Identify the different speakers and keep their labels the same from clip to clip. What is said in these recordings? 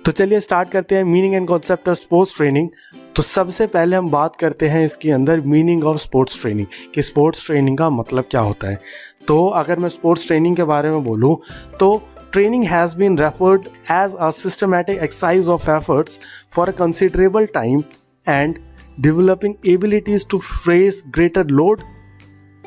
Speaker 1: तो चलिए स्टार्ट करते हैं meaning and concept of sports training. तो सबसे पहले हम बात करते हैं इसके अंदर मीनिंग ऑफ स्पोर्ट्स ट्रेनिंग कि स्पोर्ट्स ट्रेनिंग का मतलब क्या होता है। तो अगर मैं स्पोर्ट्स ट्रेनिंग के बारे में बोलूँ तो training has been referred as a systematic exercise of efforts for a considerable time and developing abilities to face greater load,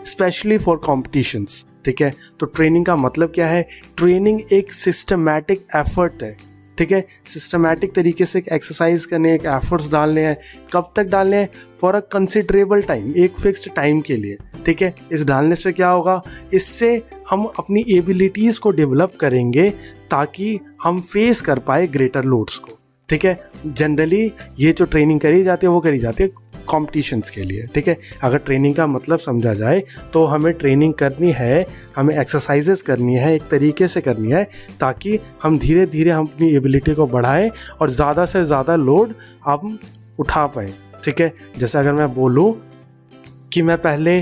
Speaker 1: especially for competitions। ठीक है, तो ट्रेनिंग का मतलब क्या है? ट्रेनिंग एक सिस्टमैटिक एफर्ट है। ठीक है, सिस्टमैटिक तरीके से एक एक्सरसाइज करने, एक एफर्ट्स डालने हैं। कब तक डालने हैं? फॉर अ कंसिडरेबल टाइम, एक फिक्स्ड टाइम के लिए। ठीक है, इस डालने से क्या होगा? इससे हम अपनी एबिलिटीज़ को डेवलप करेंगे ताकि हम फेस कर पाए ग्रेटर लोड्स को। ठीक है, जनरली ये जो ट्रेनिंग करी जाती है वो करी जाती है कॉम्पिटिशन्स के लिए। ठीक है, अगर ट्रेनिंग का मतलब समझा जाए तो हमें ट्रेनिंग करनी है, हमें एक्सरसाइजेस करनी है, एक तरीके से करनी है ताकि हम धीरे धीरे हम अपनी एबिलिटी को बढ़ाएं और ज़्यादा से ज़्यादा लोड हम उठा पाएँ। ठीक है, जैसे अगर मैं बोलूँ कि मैं पहले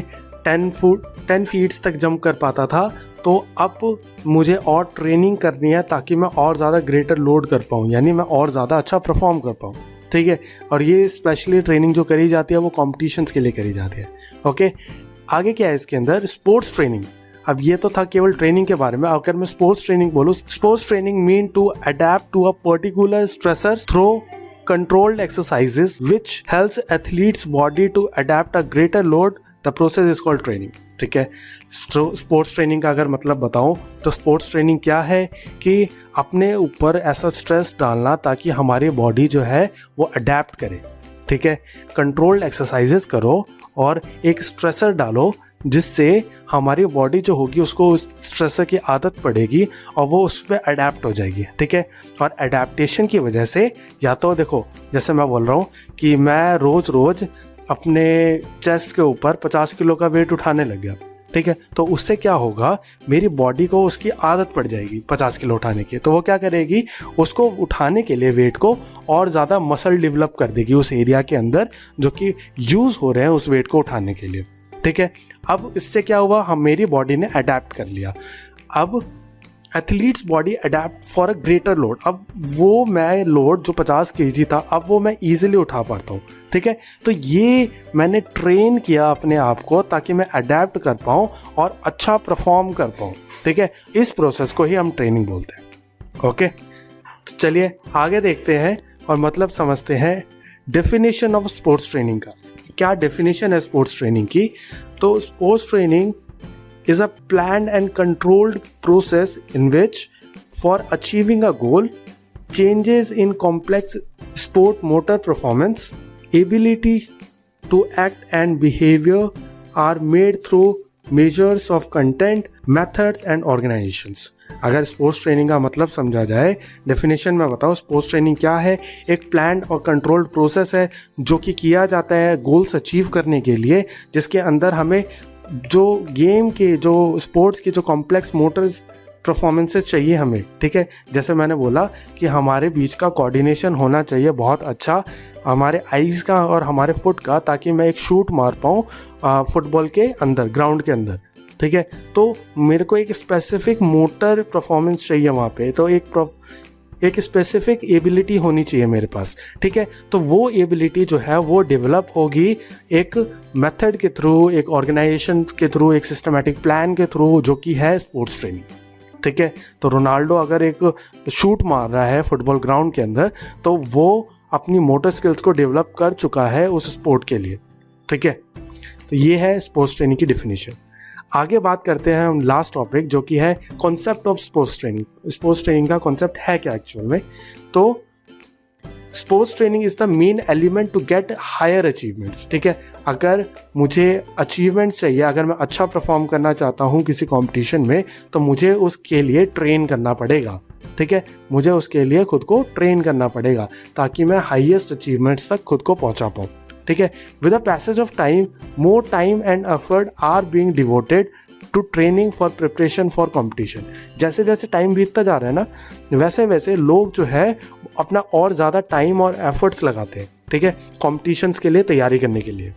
Speaker 1: 10 फीट्स तक जंप कर पाता था, तो अब मुझे और ट्रेनिंग करनी है ताकि मैं और ज़्यादा ग्रेटर लोड कर पाऊँ, यानी मैं और ज़्यादा अच्छा परफॉर्म कर पाऊँ। ठीक है, और ये स्पेशली ट्रेनिंग जो करी जाती है वो कॉम्पिटिशन्स के लिए करी जाती है। ओके, आगे क्या है इसके अंदर? Sports training. अब ये तो था केवल ट्रेनिंग के बारे में। अगर मैं स्पोर्ट्स ट्रेनिंग बोलूँ, sports training mean to adapt to a particular stressor through controlled exercises which helps athletes body to adapt a greater load. The process is called training। ठीक है, स्पोर्ट्स ट्रेनिंग का अगर मतलब बताऊं तो स्पोर्ट्स ट्रेनिंग क्या है कि अपने ऊपर ऐसा स्ट्रेस डालना ताकि हमारी बॉडी जो है वो अडेप्ट करे। ठीक है, कंट्रोल्ड एक्सरसाइजेस करो और एक स्ट्रेसर डालो जिससे हमारी बॉडी जो होगी उसको उस स्ट्रेसर की आदत पड़ेगी और वो उस पर अडेप्ट हो जाएगी। ठीक है, और अडेप्टेशन की वजह से या तो देखो, जैसे मैं बोल रहा हूँ कि मैं रोज़ अपने चेस्ट के ऊपर 50 किलो का वेट उठाने लग गया। ठीक है, तो उससे क्या होगा? मेरी बॉडी को उसकी आदत पड़ जाएगी 50 किलो उठाने की। तो वो क्या करेगी? उसको उठाने के लिए वेट को और ज़्यादा मसल डेवलप कर देगी उस एरिया के अंदर जो कि यूज़ हो रहे हैं उस वेट को उठाने के लिए। ठीक है, अब इससे क्या हुआ? हम मेरी बॉडी ने अडेप्ट कर लिया। अब athletes body adapt for a greater load. अब वो मैं लोड जो 50 kg था, अब वो मैं ईजिली उठा पाता हूँ। ठीक है, तो ये मैंने ट्रेन किया अपने आप को ताकि मैं अडेप्ट कर पाऊँ और अच्छा परफॉर्म कर पाऊँ। ठीक है, इस प्रोसेस को ही हम ट्रेनिंग बोलते हैं। ओके, तो चलिए आगे देखते हैं और मतलब समझते हैं डेफिनेशन ऑफ स्पोर्ट्स ट्रेनिंग का। क्या डेफिनेशन है स्पोर्ट्स ट्रेनिंग की? तो sports training is a planned and controlled process in which, for achieving a goal, changes in complex sport motor performance, ability to act and behavior are made through measures of content, methods and organizations। अगर sports training का मतलब समझा जाए, definition में बताओ sports training क्या है? एक प्लान्ड और कंट्रोल्ड प्रोसेस है जो कि किया जाता है गोल्स अचीव करने के लिए, जिसके अंदर हमें जो गेम के, जो स्पोर्ट्स के जो कॉम्प्लेक्स मोटर परफॉर्मेंसेस चाहिए हमें। ठीक है, जैसे मैंने बोला कि हमारे बीच का कोऑर्डिनेशन होना चाहिए बहुत अच्छा, हमारे आईज़ का और हमारे फुट का, ताकि मैं एक शूट मार पाऊँ फुटबॉल के अंदर, ग्राउंड के अंदर। ठीक है, तो मेरे को एक स्पेसिफिक मोटर परफॉर्मेंस चाहिए वहाँ पे, तो एक स्पेसिफिक एबिलिटी होनी चाहिए मेरे पास। ठीक है, तो वो एबिलिटी जो है वो डेवलप होगी एक मेथड के थ्रू, एक ऑर्गेनाइजेशन के थ्रू, एक सिस्टमैटिक प्लान के थ्रू, जो कि है स्पोर्ट्स ट्रेनिंग। ठीक है, तो रोनाल्डो अगर एक शूट मार रहा है फुटबॉल ग्राउंड के अंदर, तो वो अपनी मोटर स्किल्स को डेवलप कर चुका है उस स्पोर्ट के लिए। ठीक है, तो ये है स्पोर्ट्स ट्रेनिंग की डेफिनेशन। आगे बात करते हैं हम लास्ट टॉपिक जो कि है concept of sports training. Sports training का कॉन्सेप्ट है क्या एक्चुअल में? तो sports training is the main element to get higher achievements. ठीक है, अगर मुझे अचीवमेंट्स चाहिए, अगर मैं अच्छा परफॉर्म करना चाहता हूँ किसी कंपटीशन में, तो मुझे उसके लिए ट्रेन करना पड़ेगा। ठीक है, मुझे उसके लिए खुद को ट्रेन करना पड़ेगा ताकि मैं हाईएस्ट अचीवमेंट्स तक खुद को पहुँचा पाऊँ। ठीक है, with the passage of time more time and effort are being devoted to training for preparation for competition. जैसे जैसे टाइम बीतता जा रहा है ना, वैसे वैसे लोग जो है अपना और ज़्यादा टाइम और एफर्ट्स लगाते हैं। ठीक है, कॉम्पिटिशन्स के लिए तैयारी करने के लिए।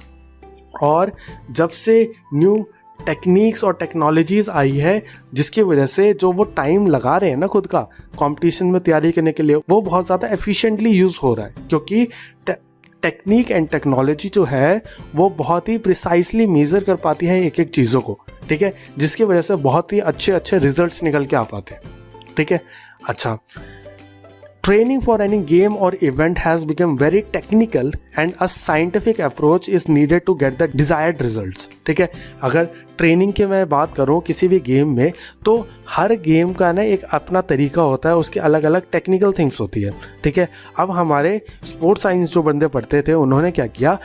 Speaker 1: और जब से न्यू टेक्निक्स और टेक्नोलॉजीज़ आई है जिसकी वजह से जो वो टाइम लगा रहे हैं ना खुद का कंपटीशन में तैयारी करने के लिए, वो बहुत ज़्यादा एफिशिएंटली यूज़ हो रहा है, क्योंकि टेक्निक एंड टेक्नोलॉजी जो है वो बहुत ही प्रिसाइसली मेज़र कर पाती है एक एक चीज़ों को, ठीक है, जिसकी वजह से बहुत ही अच्छे अच्छे रिजल्ट्स निकल के आ पाते हैं, ठीक है। अच्छा, training for any game or event has become very technical and a scientific approach is needed to get the desired results, ठीक है। अगर ट्रेनिंग की मैं बात करूँ किसी भी गेम में, तो हर गेम का ना एक अपना तरीका होता है, उसके अलग अलग टेक्निकल थिंग्स होती है, ठीक है। अब हमारे स्पोर्ट्स साइंस जो बंदे पढ़ते थे उन्होंने क्या किया,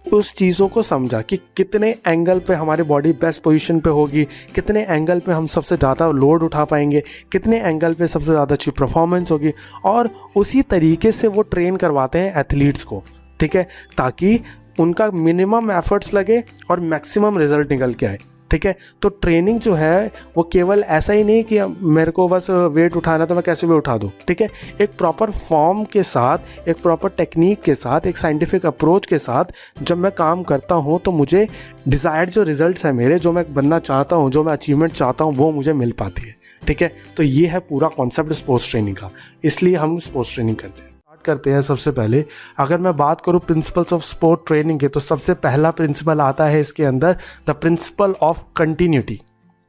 Speaker 1: उस चीज़ों को समझा कि कितने एंगल पे हमारी बॉडी बेस्ट पोजीशन पे होगी, कितने एंगल पे हम सबसे ज़्यादा लोड उठा पाएंगे, कितने एंगल पे सबसे ज़्यादा अच्छी परफॉर्मेंस होगी, और उसी तरीके से वो ट्रेन करवाते हैं एथलीट्स को, ठीक है, ताकि उनका मिनिमम एफर्ट्स लगे और मैक्सिमम रिजल्ट निकल के आए, ठीक है। तो ट्रेनिंग जो है वो केवल ऐसा ही नहीं कि मेरे को बस वेट उठाना तो मैं कैसे भी उठा दूँ, ठीक है। एक प्रॉपर फॉर्म के साथ, एक प्रॉपर टेक्निक के साथ, एक साइंटिफिक अप्रोच के साथ जब मैं काम करता हूँ तो मुझे डिज़ायर्ड जो रिजल्ट्स हैं मेरे, जो मैं बनना चाहता हूँ, जो मैं अचीवमेंट चाहता हूँ, वो मुझे मिल पाती है, ठीक है। तो ये है पूरा कॉन्सेप्ट स्पोर्ट्स ट्रेनिंग का, इसलिए हम स्पोर्ट्स ट्रेनिंग करते हैं। करते हैं सबसे पहले, अगर मैं बात करूं प्रिंसिपल्स ऑफ स्पोर्ट ट्रेनिंग के, तो सबसे पहला प्रिंसिपल आता है इसके अंदर, द प्रिंसिपल ऑफ कंटिन्यूटी,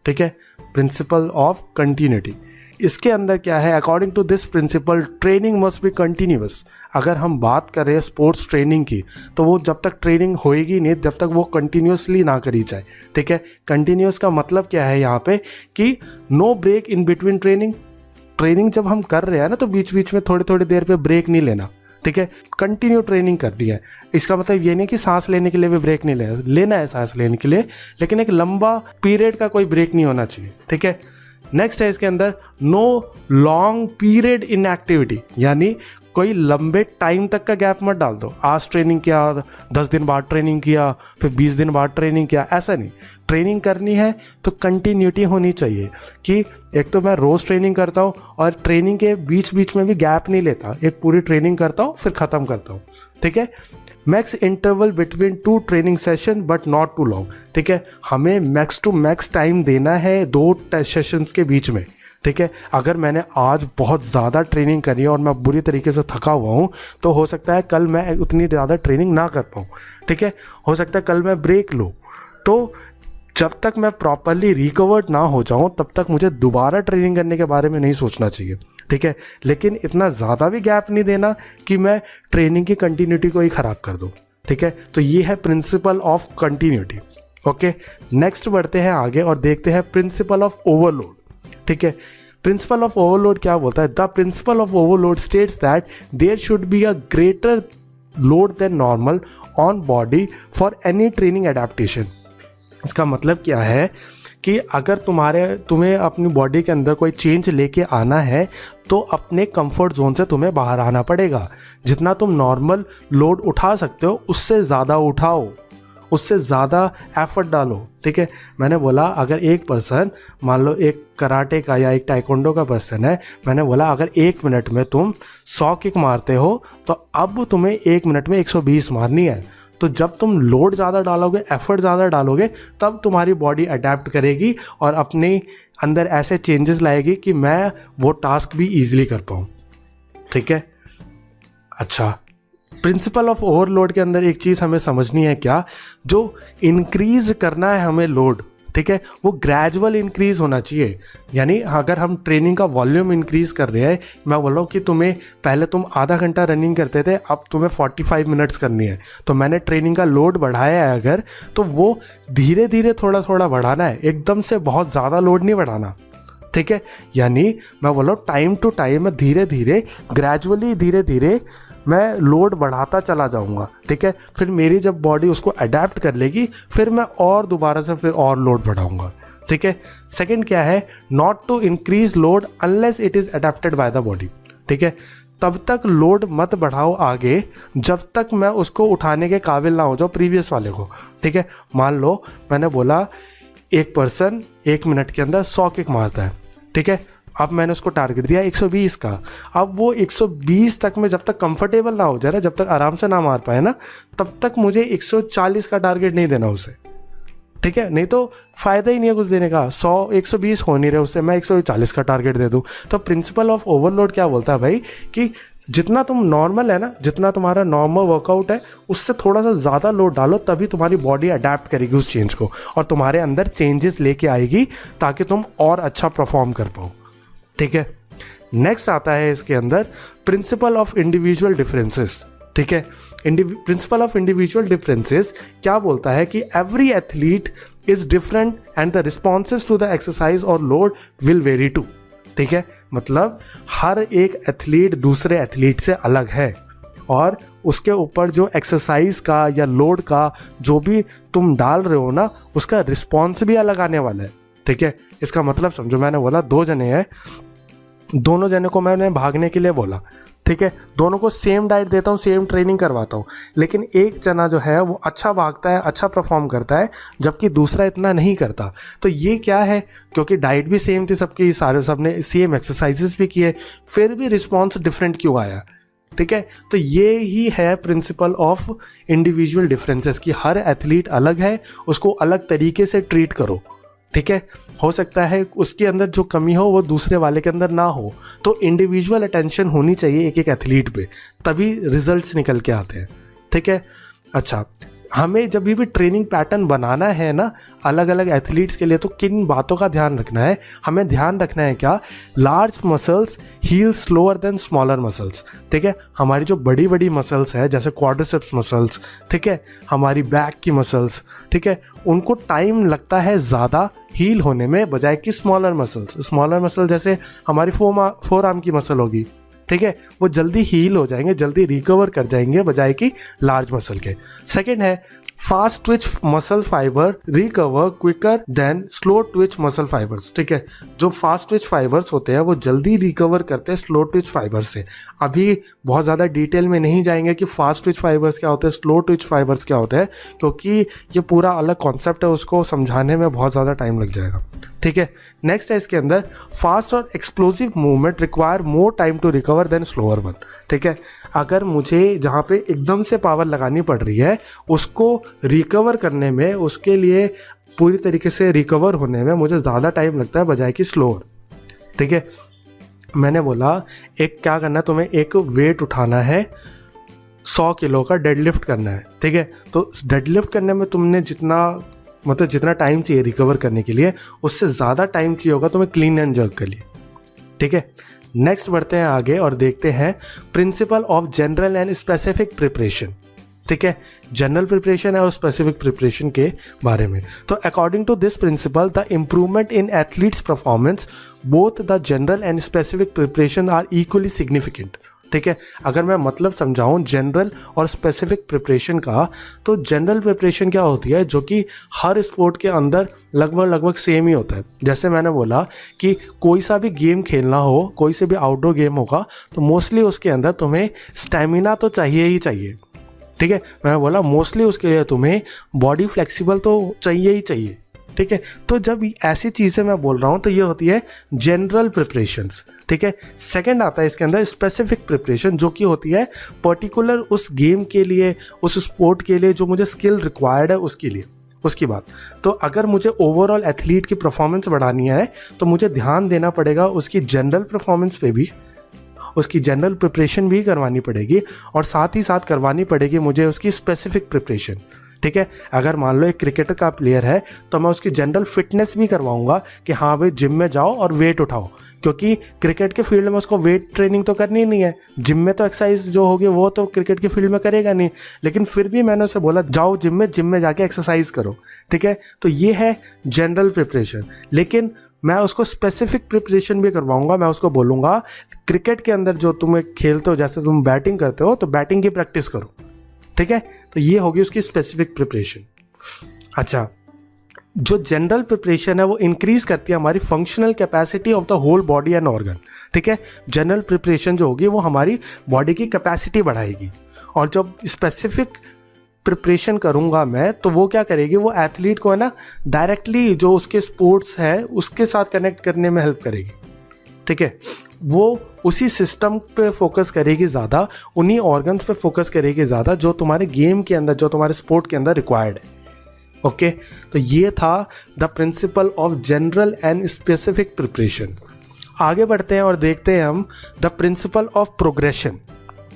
Speaker 1: ठीक है, प्रिंसिपल ऑफ कंटिन्यूटी। इसके अंदर क्या है, according to this principle training must be continuous. अगर हम बात करें स्पोर्ट्स ट्रेनिंग की, तो वो जब तक ट्रेनिंग होएगी नहीं जब तक वो कंटिन्यूअसली ना करी जाए, ठीक है। कंटिन्यूअस का मतलब क्या है यहाँ पे, कि no break in between training. Training जब हम कर रहे हैं ना, तो बीच बीच में थोड़ी थोड़ी देर पे ब्रेक नहीं लेना, ठीक है, कंटिन्यू ट्रेनिंग करनी है। इसका मतलब ये नहीं कि सांस लेने के लिए भी ब्रेक नहीं लेना है सांस लेने के लिए, लेकिन एक लंबा पीरियड का कोई ब्रेक नहीं होना चाहिए, ठीक है। नेक्स्ट है इसके अंदर, no long period in activity, यानी कोई लंबे टाइम तक का गैप मत डाल दो। आज ट्रेनिंग किया, 10 दिन बाद ट्रेनिंग किया, फिर 20 दिन बाद ट्रेनिंग किया, ऐसा नहीं। ट्रेनिंग करनी है तो कंटिन्यूटी होनी चाहिए, कि एक तो मैं रोज़ ट्रेनिंग करता हूँ और ट्रेनिंग के बीच बीच में भी गैप नहीं लेता, एक पूरी ट्रेनिंग करता हूँ फिर ख़त्म करता हूँ, ठीक है। Max interval between 2 training session but not too long, ठीक है। हमें मैक्स टू मैक्स टाइम देना है 2 सेशंस के बीच में, ठीक है। अगर मैंने आज बहुत ज़्यादा ट्रेनिंग करी है और मैं बुरी तरीके से थका हुआ हूँ, तो हो सकता है कल मैं उतनी ज़्यादा ट्रेनिंग ना कर पाऊँ, ठीक है। हो सकता है कल मैं ब्रेक लूँ। तो जब तक मैं प्रॉपरली रिकवर्ड ना हो जाऊँ तब तक मुझे दोबारा ट्रेनिंग करने के बारे में नहीं सोचना चाहिए, ठीक है। लेकिन इतना ज़्यादा भी गैप नहीं देना कि मैं ट्रेनिंग की कंटिन्यूटी को ही ख़राब कर दूँ, ठीक है। तो ये है principle of continuity, okay. Next बढ़ते हैं आगे और देखते हैं प्रिंसिपल ऑफ ओवरलोड, ठीक है। प्रिंसिपल ऑफ ओवरलोड क्या बोलता है, the principle of overload states that there should be a greater load than normal on body for any training adaptation. इसका मतलब क्या है कि अगर तुम्हें अपनी बॉडी के अंदर कोई चेंज लेके आना है तो अपने कंफर्ट जोन से तुम्हें बाहर आना पड़ेगा। जितना तुम नॉर्मल लोड उठा सकते हो उससे ज़्यादा उठाओ, उससे ज़्यादा एफर्ट डालो, ठीक है। मैंने बोला अगर एक पर्सन, मान लो एक कराटे का या एक टाइकोंडो का पर्सन है, मैंने बोला अगर 1 मिनट में तुम 100 किक मारते हो तो अब तुम्हें 1 मिनट में 120 मारनी है। तो जब तुम लोड ज़्यादा डालोगे, एफर्ट ज़्यादा डालोगे, तब तुम्हारी बॉडी अडेप्ट करेगी और अपने अंदर ऐसे चेंजेस लाएगी कि मैं वो टास्क भी ईजिली कर पाऊँ, ठीक है। अच्छा, प्रिंसिपल ऑफ ओवरलोड के अंदर एक चीज़ हमें समझनी है क्या, जो इंक्रीज़ करना है हमें लोड, ठीक है, वो ग्रेजुअल इंक्रीज़ होना चाहिए। यानी अगर हम ट्रेनिंग का वॉल्यूम इंक्रीज़ कर रहे हैं, मैं बोल रहा हूँ कि पहले तुम आधा घंटा रनिंग करते थे, अब तुम्हें 45 मिनट्स करनी है, तो मैंने ट्रेनिंग का लोड बढ़ाया है अगर, तो वो धीरे धीरे थोड़ा थोड़ा बढ़ाना है, एकदम से बहुत ज़्यादा लोड नहीं बढ़ाना, ठीक है। यानी मैं बोल रहा हूँ टाइम टू टाइम, मैं धीरे धीरे ग्रेजुअली धीरे धीरे मैं लोड बढ़ाता चला जाऊंगा, ठीक है। फिर मेरी जब बॉडी उसको अडेप्ट कर लेगी, फिर मैं और दोबारा से फिर और लोड बढ़ाऊंगा, ठीक है। सेकंड क्या है, not to increase load unless it is adapted by the body, ठीक है। तब तक लोड मत बढ़ाओ आगे जब तक मैं उसको उठाने के काबिल ना हो जाऊँ प्रीवियस वाले को, ठीक है। मान लो मैंने बोला एक पर्सन 1 मिनट के अंदर 100 किक मारता है, ठीक है। अब मैंने उसको टारगेट दिया 120 का। अब वो 120 तक में जब तक कंफर्टेबल ना हो जाए ना, जब तक आराम से ना मार पाए ना, तब तक मुझे 140 का टारगेट नहीं देना उसे, ठीक है, नहीं तो फ़ायदा ही नहीं है कुछ देने का। 100-120 हो नहीं रहे उससे, मैं 140 का टारगेट दे दूँ। तो प्रिंसिपल ऑफ ओवरलोड क्या बोलता है भाई कि जितना तुम नॉर्मल है ना, जितना तुम्हारा नॉर्मल वर्कआउट है उससे थोड़ा सा ज़्यादा लोड डालो, तभी तुम्हारी बॉडी अडेप्ट करेगी उस चेंज को और तुम्हारे अंदर चेंजेस लेके आएगी ताकि तुम और अच्छा परफॉर्म कर पाओ। ठीक है, नेक्स्ट आता है इसके अंदर प्रिंसिपल ऑफ इंडिविजुअल डिफरेंसेस। ठीक है, प्रिंसिपल ऑफ इंडिविजुअल डिफरेंसेस क्या बोलता है कि every athlete is different and the responses to the exercise और लोड विल वेरी टू। ठीक है, मतलब हर एक एथलीट दूसरे एथलीट से अलग है और उसके ऊपर जो एक्सरसाइज का या लोड का जो भी तुम डाल रहे हो ना, उसका रिस्पॉन्स भी अलग आने वाला है। ठीक है, इसका मतलब समझो, मैंने बोला 2 जने हैं, दोनों जने को मैंने भागने के लिए बोला। ठीक है, दोनों को सेम डाइट देता हूँ, सेम ट्रेनिंग करवाता हूँ, लेकिन एक जना जो है वो अच्छा भागता है, अच्छा परफॉर्म करता है, जबकि दूसरा इतना नहीं करता। तो ये क्या है, क्योंकि डाइट भी सेम थी सबकी, सबने सेम एक्सरसाइजेस भी किए, फिर भी रिस्पॉन्स डिफरेंट क्यों आया। ठीक है, तो ये ही है प्रिंसिपल ऑफ इंडिविजुअल डिफरेंसेस कि हर एथलीट अलग है, उसको अलग तरीके से ट्रीट करो। ठीक है, हो सकता है उसके अंदर जो कमी हो वो दूसरे वाले के अंदर ना हो, तो इंडिविजुअल अटेंशन होनी चाहिए एक एक एथलीट पे, तभी रिजल्ट्स निकल के आते हैं। ठीक है, अच्छा, हमें जब भी ट्रेनिंग पैटर्न बनाना है ना अलग अलग एथलीट्स के लिए, तो किन बातों का ध्यान रखना है, हमें ध्यान रखना है क्या, large muscles heal slower than smaller muscles. ठीक है, हमारी जो बड़ी बड़ी मसल्स है जैसे क्वाड्रिसेप्स मसल्स, ठीक है, हमारी बैक की मसल्स, ठीक है, उनको टाइम लगता है ज़्यादा हील होने में बजाय कि स्मॉलर मसल जैसे हमारी फोर आर्म की मसल होगी, ठीक है, वो जल्दी हील हो जाएंगे, जल्दी रिकवर कर जाएंगे बजाय कि लार्ज मसल के। सेकंड है fast twitch muscle fibre recover quicker than slow twitch muscle fibres. ठीक है, जो फास्ट ट्विच फाइबर्स होते हैं वो जल्दी रिकवर करते हैं स्लो ट्विच फाइबर से। अभी बहुत ज़्यादा डिटेल में नहीं जाएंगे कि फास्ट ट्विच फाइबर्स क्या होते हैं, स्लो ट्विच फाइबर्स क्या होते हैं, क्योंकि ये पूरा अलग कॉन्सेप्ट है, उसको समझाने में बहुत ज़्यादा टाइम लग जाएगा। ठीक है, नेक्स्ट है इसके अंदर फास्ट और explosive movement require more time to recover than slower one. ठीक है, अगर मुझे जहाँ पे एकदम से पावर लगानी पड़ रही है उसको रिकवर करने में, उसके लिए पूरी तरीके से रिकवर होने में मुझे ज़्यादा टाइम लगता है बजाय कि स्लोअर। ठीक है, मैंने बोला एक क्या करना है, तुम्हें एक वेट उठाना है, 100 किलो का डेडलिफ्ट करना है। ठीक है, तो डेडलिफ्ट करने में तुमने जितना टाइम चाहिए रिकवर करने के लिए, उससे ज़्यादा टाइम चाहिए होगा तुम्हें क्लीन एंड जर्क के लिए। ठीक है, नेक्स्ट बढ़ते हैं आगे और देखते हैं principle of general and specific preparation. ठीक है, जनरल प्रिपरेशन है और स्पेसिफिक प्रिपरेशन के बारे में। तो according to this principle the improvement in athletes performance both the general and specific preparation are equally significant. ठीक है, अगर मैं मतलब समझाऊं जनरल और स्पेसिफिक प्रिपरेशन का, तो जनरल प्रिपरेशन क्या होती है, जो कि हर स्पोर्ट के अंदर लगभग सेम ही होता है। जैसे मैंने बोला कि कोई सा भी गेम खेलना हो, कोई से भी आउटडोर गेम होगा, तो मोस्टली उसके अंदर तुम्हें स्टेमिना तो चाहिए ही चाहिए। ठीक है, मैं बोला मोस्टली उसके लिए तुम्हें बॉडी फ्लेक्सिबल तो चाहिए ही चाहिए। ठीक है, तो जब ऐसी चीज़ें मैं बोल रहा हूँ तो ये होती है जनरल प्रिपरेशंस। ठीक है, सेकंड आता है इसके अंदर स्पेसिफिक प्रिपरेशन, जो कि होती है पर्टिकुलर उस गेम के लिए, उस स्पोर्ट के लिए जो मुझे स्किल रिक्वायर्ड है उसके लिए, उसकी बात। तो अगर मुझे ओवरऑल एथलीट की परफॉर्मेंस बढ़ानी है तो मुझे ध्यान देना पड़ेगा उसकी जनरल परफॉर्मेंस पे भी, उसकी जनरल प्रिपरेशन भी करवानी पड़ेगी और साथ ही साथ करवानी पड़ेगी मुझे उसकी स्पेसिफिक प्रिपरेशन। ठीक है, अगर मान लो एक क्रिकेटर का प्लेयर है तो मैं उसकी जनरल फिटनेस भी करवाऊंगा कि हाँ भाई जिम में जाओ और वेट उठाओ, क्योंकि क्रिकेट के फील्ड में उसको वेट ट्रेनिंग तो करनी नहीं है, जिम में तो एक्सरसाइज जो होगी वो तो क्रिकेट के फील्ड में करेगा नहीं, लेकिन फिर भी मैंने उसे बोला जाओ जिम में जाके एक्सरसाइज करो। ठीक है, तो ये है जनरल प्रिपरेशन, लेकिन मैं उसको स्पेसिफिक प्रिपरेशन भी करवाऊंगा। मैं उसको बोलूँगा क्रिकेट के अंदर जो तुम्हें खेलते हो, जैसे तुम बैटिंग करते हो तो बैटिंग की प्रैक्टिस करो। ठीक है, तो ये होगी उसकी स्पेसिफिक प्रिपरेशन। अच्छा, जो जनरल प्रिपरेशन है वो इंक्रीज करती है हमारी functional capacity of the whole body and organ. ठीक है, जनरल प्रिपरेशन जो होगी वो हमारी बॉडी की कैपेसिटी बढ़ाएगी, और जब स्पेसिफिक प्रिपरेशन करूँगा मैं तो वो क्या करेगी, वो एथलीट को है ना डायरेक्टली जो उसके स्पोर्ट्स है उसके साथ कनेक्ट करने में हेल्प करेगी। ठीक है, वो उसी सिस्टम पे फोकस करेगी ज़्यादा, उन्हीं ऑर्गन्स पे फोकस करेगी ज़्यादा जो तुम्हारे गेम के अंदर, जो तुम्हारे स्पोर्ट के अंदर रिक्वायर्ड है। ओके, तो ये था the principle of general and specific preparation. आगे बढ़ते हैं और देखते हैं हम द प्रिंसिपल ऑफ प्रोग्रेशन।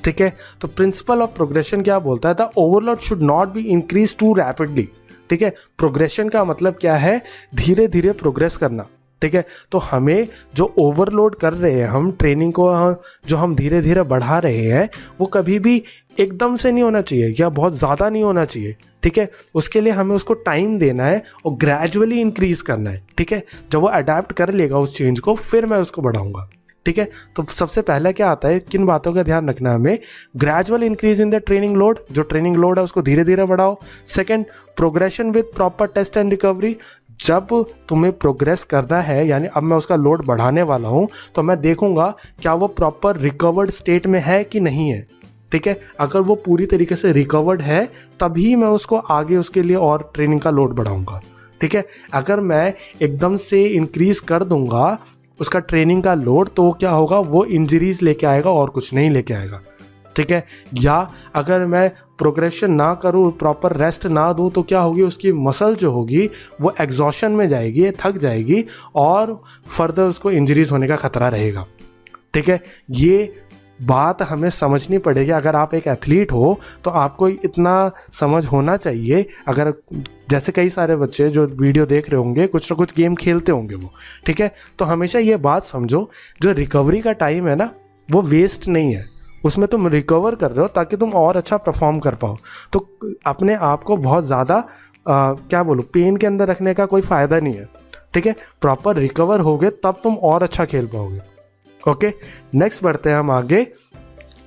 Speaker 1: ठीक है, तो प्रिंसिपल ऑफ प्रोग्रेशन क्या बोलता है? The overload should not be increase too rapidly. ठीक है, प्रोग्रेशन का मतलब क्या है? धीरे धीरे प्रोग्रेस करना। ठीक है, तो हमें जो ओवरलोड कर रहे हैं हम ट्रेनिंग को, जो हम धीरे धीरे बढ़ा रहे हैं, वो कभी भी एकदम से नहीं होना चाहिए या बहुत ज़्यादा नहीं होना चाहिए। ठीक है, उसके लिए हमें उसको टाइम देना है और ग्रेजुअली इंक्रीज करना है। ठीक है, जब वो अडेप्ट कर लेगा उस चेंज को, फिर मैं उसको बढ़ाऊंगा। ठीक है, तो सबसे पहले क्या आता है, किन बातों का ध्यान रखना है हमें? Gradual increase in the training load, जो ट्रेनिंग लोड है उसको धीरे धीरे बढ़ाओ। Second, progression with proper test and recovery. जब तुम्हें प्रोग्रेस करना है, यानी अब मैं उसका लोड बढ़ाने वाला हूँ, तो मैं देखूंगा क्या वो प्रॉपर रिकवर्ड स्टेट में है कि नहीं है। ठीक है, अगर वो पूरी तरीके से रिकवर्ड है तभी मैं उसको आगे उसके लिए और ट्रेनिंग का लोड बढ़ाऊंगा। ठीक है, अगर मैं एकदम से इंक्रीज कर दूंगा उसका ट्रेनिंग का लोड, तो क्या होगा? वो इंजरीज लेके आएगा और कुछ नहीं लेके आएगा। ठीक है, या अगर मैं प्रोग्रेशन ना करूँ, प्रॉपर रेस्ट ना दूँ, तो क्या होगी? उसकी मसल जो होगी वो एग्जॉशन में जाएगी, थक जाएगी और फर्दर उसको इंजरीज होने का खतरा रहेगा। ठीक है, ये बात हमें समझनी पड़ेगी। अगर आप एक एथलीट हो तो आपको इतना समझ होना चाहिए। अगर जैसे कई सारे बच्चे जो वीडियो देख रहे होंगे, कुछ ना कुछ गेम खेलते होंगे वो, ठीक है, तो हमेशा ये बात समझो, जो रिकवरी का टाइम है ना, वो वेस्ट नहीं है। उसमें तुम रिकवर कर रहे हो ताकि तुम और अच्छा परफॉर्म कर पाओ। तो अपने आप को बहुत ज़्यादा क्या बोलूँ, पेन के अंदर रखने का कोई फ़ायदा नहीं है। ठीक है, प्रॉपर रिकवर होगे तब तुम और अच्छा खेल पाओगे। ओके, नेक्स्ट बढ़ते हैं हम आगे,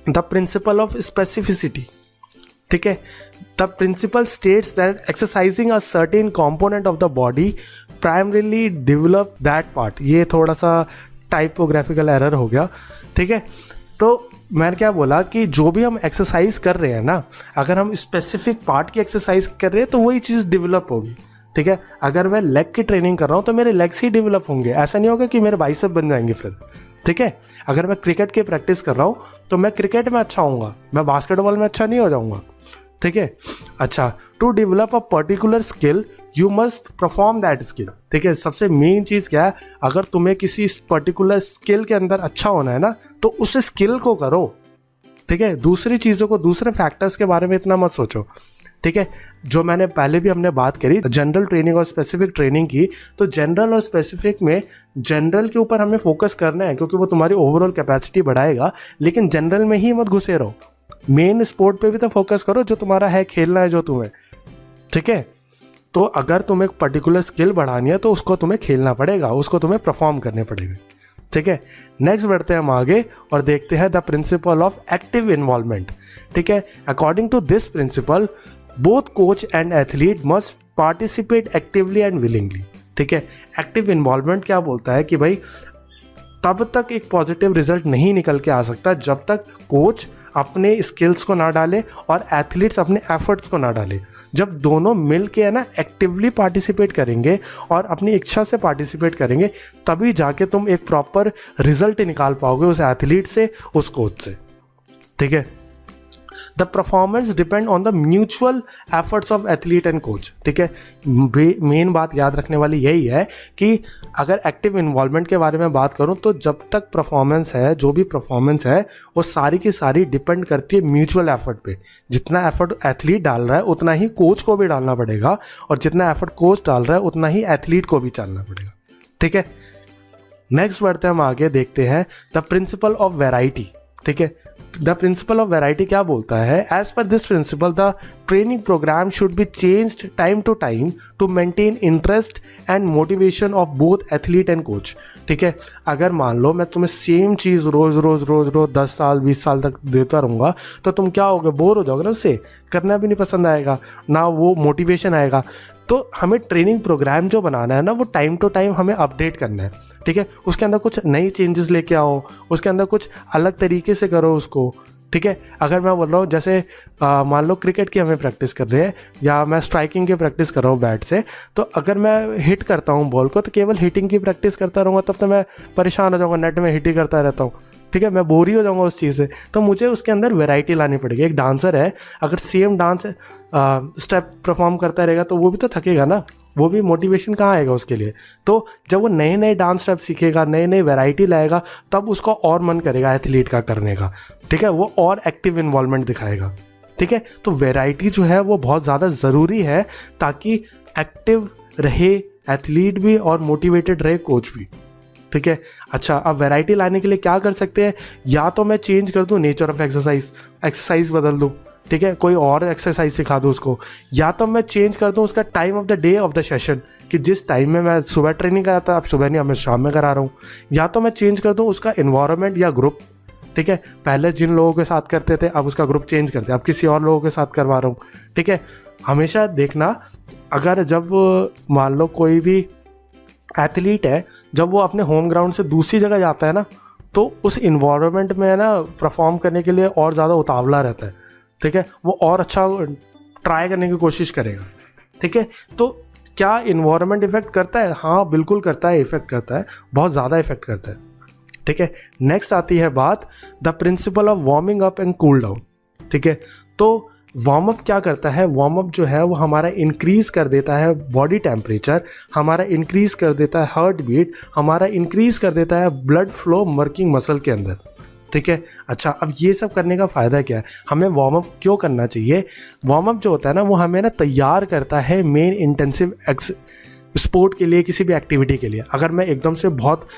Speaker 1: द प्रिंसिपल ऑफ स्पेसिफिसिटी। ठीक है, the principal states that exercising a certain component of the body primarily develop that part. ये थोड़ा सा टाइपोग्राफिकल एरर हो गया। ठीक है, तो मैंने क्या बोला कि जो भी हम एक्सरसाइज कर रहे हैं ना, अगर हम स्पेसिफिक पार्ट की एक्सरसाइज कर रहे हैं तो वही चीज़ डेवलप होगी। ठीक है, अगर मैं लेग की ट्रेनिंग कर रहा हूँ तो मेरे लेग्स ही डेवलप होंगे, ऐसा नहीं होगा कि मेरे बाइसेप बन जाएंगे फिर। ठीक है, अगर मैं क्रिकेट की प्रैक्टिस कर रहा हूँ तो मैं क्रिकेट में अच्छा होऊंगा, मैं बास्केटबॉल में अच्छा नहीं हो जाऊँगा। ठीक है, अच्छा, to develop a particular skill you must perform that skill. ठीक है, सबसे मेन चीज़ क्या है? अगर तुम्हें किसी पर्टिकुलर स्किल के अंदर अच्छा होना है ना, तो उस स्किल को करो। ठीक है, दूसरी चीज़ों को, दूसरे फैक्टर्स के बारे में इतना मत सोचो। ठीक है, जो मैंने पहले भी हमने बात करी जनरल ट्रेनिंग और स्पेसिफिक ट्रेनिंग की, तो जनरल और स्पेसिफिक में जनरल के ऊपर हमें फोकस करना है क्योंकि वो तुम्हारी ओवरऑल कैपेसिटी बढ़ाएगा, लेकिन जनरल में ही मत घुसे रहो। मेन स्पोर्ट पे भी तो फोकस करो जो तुम्हारा है, खेलना है जो तुम्हें। ठीक है, तो अगर तुम्हें एक पर्टिकुलर स्किल बढ़ानी है तो उसको तुम्हें खेलना पड़ेगा, उसको तुम्हें परफॉर्म करने पड़ेगा। ठीक है, नेक्स्ट बढ़ते हैं हम आगे और देखते हैं the principle of active involvement. ठीक है, according to this principle both coach and athlete must participate actively and willingly. ठीक है, एक्टिव इन्वॉल्वमेंट क्या बोलता है कि भाई तब तक एक पॉजिटिव रिजल्ट नहीं निकल के आ सकता जब तक कोच अपने स्किल्स को ना डाले और एथलीट्स अपने एफर्ट्स को ना डाले। जब दोनों मिल के है ना एक्टिवली पार्टिसिपेट करेंगे और अपनी इच्छा से पार्टिसिपेट करेंगे, तभी जाके तुम एक प्रॉपर रिजल्ट निकाल पाओगे उस एथलीट से, उस कोच से। ठीक है, the performance depend on the mutual efforts of athlete and coach. ठीक है, मेन बात याद रखने वाली यही है कि अगर एक्टिव इन्वॉल्वमेंट के बारे में बात करूं तो जब तक परफॉर्मेंस है, जो भी परफॉर्मेंस है, वो सारी की सारी डिपेंड करती है म्यूचुअल एफर्ट पे। जितना एफर्ट एथलीट डाल रहा है उतना ही कोच को भी डालना पड़ेगा, और जितना एफर्ट कोच डाल रहा है उतना ही एथलीट को भी डालना पड़ेगा। ठीक है, नेक्स्ट बढ़ते हैं हम आगे, देखते हैं द प्रिंसिपल ऑफ वैरायटी। ठीक है, द प्रिंसिपल ऑफ वैरायटी क्या बोलता है? As per this principle the training programme should be changed time to time to maintain interest and motivation of both athlete and coach. ठीक है, अगर मान लो मैं तुम्हें सेम चीज़ रोज़ रोज़ रोज़ रोज़ 10 साल 20 साल तक देता रहूँगा तो तुम क्या होगे? बोर हो जाओगे ना, उससे करना भी नहीं पसंद आएगा, ना वो मोटिवेशन आएगा। तो हमें ट्रेनिंग प्रोग्राम जो बनाना है ना, वो टाइम टू टाइम हमें अपडेट करना है। ठीक है, उसके अंदर कुछ नई चेंजेस लेके आओ, उसके अंदर कुछ अलग तरीके से करो उसको। ठीक है। अगर मैं बोल रहा हूँ जैसे मान लो क्रिकेट की हमें प्रैक्टिस कर रहे हैं या मैं स्ट्राइकिंग की प्रैक्टिस कर रहा हूँ बैट से, तो अगर मैं हिट करता हूँ बॉल को तो केवल हिटिंग की प्रैक्टिस करता रहूँगा तब तो मैं परेशान हो जाऊँगा, नेट में हिट ही करता रहता हूँ, ठीक है, मैं बोर ही हो जाऊँगा उस चीज़ से। तो मुझे उसके अंदर वैरायटी लानी पड़ेगी। एक डांसर है, अगर सेम डांस स्टेप परफॉर्म करता रहेगा तो वो भी तो थकेगा ना, वो भी मोटिवेशन कहाँ आएगा उसके लिए। तो जब वो नए नए डांस स्टेप सीखेगा, नए नए वैरायटी लाएगा, तब उसको और मन करेगा एथलीट का करने का, ठीक है, वो और एक्टिव इन्वॉल्वमेंट दिखाएगा, ठीक है। तो वैरायटी जो है वो बहुत ज़्यादा ज़रूरी है ताकि एक्टिव रहे एथलीट भी और मोटिवेटेड रहे कोच भी, ठीक है। अच्छा, अब वैरायटी लाने के लिए क्या कर सकते हैं, या तो मैं चेंज कर दूं नेचर ऑफ एक्सरसाइज बदल दूं, ठीक है, कोई और एक्सरसाइज सिखा दूं उसको, या तो मैं चेंज कर दूं उसका time of the day of the session, कि जिस टाइम में मैं सुबह ट्रेनिंग कराता अब सुबह नहीं, अब मैं शाम में करा रहा हूँ, या तो मैं चेंज कर दूं उसका इन्वायरमेंट या ग्रुप, ठीक है, पहले जिन लोगों के साथ करते थे अब उसका ग्रुप चेंज करते, अब किसी और लोगों के साथ करवा रहा हूँ, ठीक है। हमेशा देखना, अगर जब मान लो कोई भी एथलीट है, जब वो अपने होम ग्राउंड से दूसरी जगह जाता है ना, तो उस इन्वायरमेंट में ना परफॉर्म करने के लिए और ज़्यादा उतावला रहता है, ठीक है, वो और अच्छा ट्राई करने की कोशिश करेगा, ठीक है। तो क्या इन्वायरमेंट इफेक्ट करता है? हाँ बिल्कुल करता है, इफेक्ट करता है, बहुत ज़्यादा इफेक्ट करता है, ठीक है। नेक्स्ट आती है बात the principle of warming up and cool down, ठीक है। तो वार्म अप क्या करता है, वार्म अप जो है वो हमारा इंक्रीज़ कर देता है बॉडी टेम्परेचर, हमारा इंक्रीज़ कर देता है हार्ट बीट, हमारा इंक्रीज़ कर देता है ब्लड फ्लो वर्किंग मसल के अंदर, ठीक है। अच्छा, अब ये सब करने का फ़ायदा क्या है, हमें वार्म अप क्यों करना चाहिए? वार्म अप जो होता है ना वो हमें ना तैयार करता है मेन इंटेंसिव स्पोर्ट के लिए, किसी भी एक्टिविटी के लिए। अगर मैं एकदम से बहुत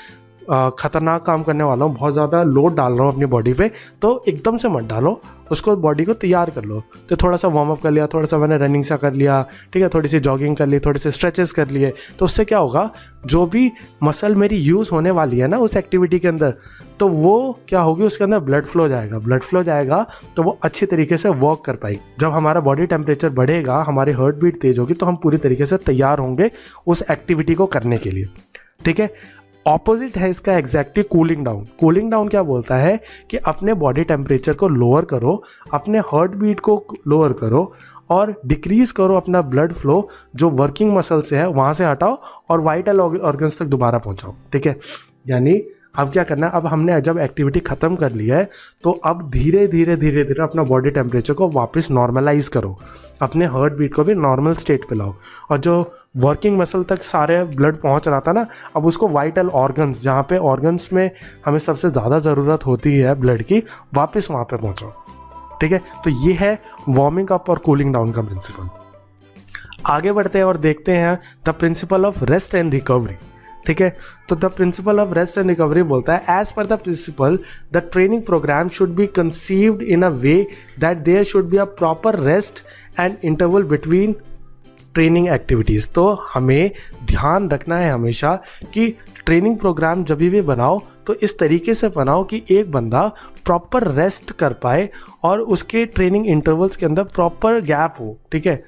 Speaker 1: ख़तरनाक काम करने वाला हूँ, बहुत ज़्यादा लोड डाल रहा हूँ अपनी बॉडी पे, तो एकदम से मत डालो उसको, बॉडी को तैयार कर लो। तो थोड़ा सा वार्म अप कर लिया, थोड़ा सा मैंने रनिंग सा कर लिया, ठीक है, थोड़ी सी जॉगिंग कर ली, थोड़े से स्ट्रेचेस कर लिए, तो उससे क्या होगा, जो भी मसल मेरी यूज़ होने वाली है ना उस एक्टिविटी के अंदर, तो वो क्या होगी, उसके अंदर ब्लड फ्लो जाएगा, ब्लड फ्लो जाएगा तो वो अच्छी तरीके से वर्क कर पाएगी। जब हमारा बॉडी टेम्परेचर बढ़ेगा, हमारी हार्ट बीट तेज़ होगी, तो हम पूरी तरीके से तैयार होंगे उस एक्टिविटी को करने के लिए, ठीक है। ऑपोजिट है इसका exactly cooling down. Cooling down क्या बोलता है कि अपने बॉडी टेम्परेचर को लोअर करो, अपने हार्ट बीट को लोअर करो और डिक्रीज़ करो अपना ब्लड फ्लो, जो वर्किंग मसल से है वहाँ से हटाओ और वाइटल ऑर्गन्स तक दोबारा पहुँचाओ, ठीक है। यानी अब क्या करना है, अब हमने जब एक्टिविटी ख़त्म कर लिया है तो अब धीरे धीरे धीरे धीरे अपना बॉडी टेम्परेचर को वापस नॉर्मलाइज करो, अपने हार्ट बीट को भी नॉर्मल स्टेट पे लाओ, और जो वर्किंग मसल तक सारे ब्लड पहुंच रहा था ना, अब उसको वाइटल ऑर्गन्स, जहाँ पे ऑर्गन्स में हमें सबसे ज़्यादा ज़रूरत होती है ब्लड की, वापस वहाँ पे पहुँचाओ, ठीक है। तो ये है वार्मिंग अप और कूलिंग डाउन का प्रिंसिपल। आगे बढ़ते हैं और देखते हैं the principle of rest and recovery, ठीक है। तो the principle of rest and recovery बोलता है, as per the principle the training programme should be conceived in a way that there should be a proper rest and interval between training activities. तो हमें ध्यान रखना है हमेशा कि training programme जब भी बनाओ तो इस तरीके से बनाओ कि एक बंदा प्रॉपर रेस्ट कर पाए और उसके ट्रेनिंग इंटरवल्स के अंदर प्रॉपर गैप हो, ठीक है।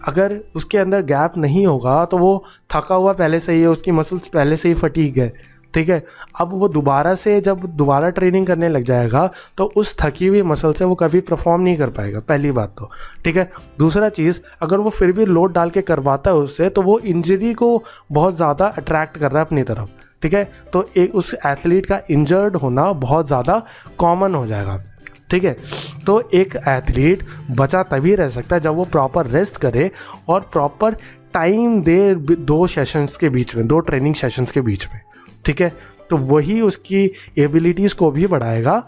Speaker 1: अगर उसके अंदर गैप नहीं होगा तो वो थका हुआ पहले से ही है, उसकी मसल्स पहले से ही फटीग है, ठीक है। अब वो दोबारा से जब दोबारा ट्रेनिंग करने लग जाएगा तो उस थकी हुई मसल से वो कभी परफॉर्म नहीं कर पाएगा, पहली बात तो, ठीक है। दूसरा चीज़, अगर वो फिर भी लोड डाल के करवाता है उससे, तो वो इंजरी को बहुत ज़्यादा अट्रैक्ट कर रहा है अपनी तरफ, ठीक है। तो एक उस एथलीट का इंजर्ड होना बहुत ज़्यादा कॉमन हो जाएगा, ठीक है। तो एक एथलीट बचा तभी रह सकता है जब वो प्रॉपर रेस्ट करे और प्रॉपर टाइम दे दो सेशंस के बीच में, दो ट्रेनिंग सेशंस के बीच में, ठीक है। तो वही उसकी एबिलिटीज़ को भी बढ़ाएगा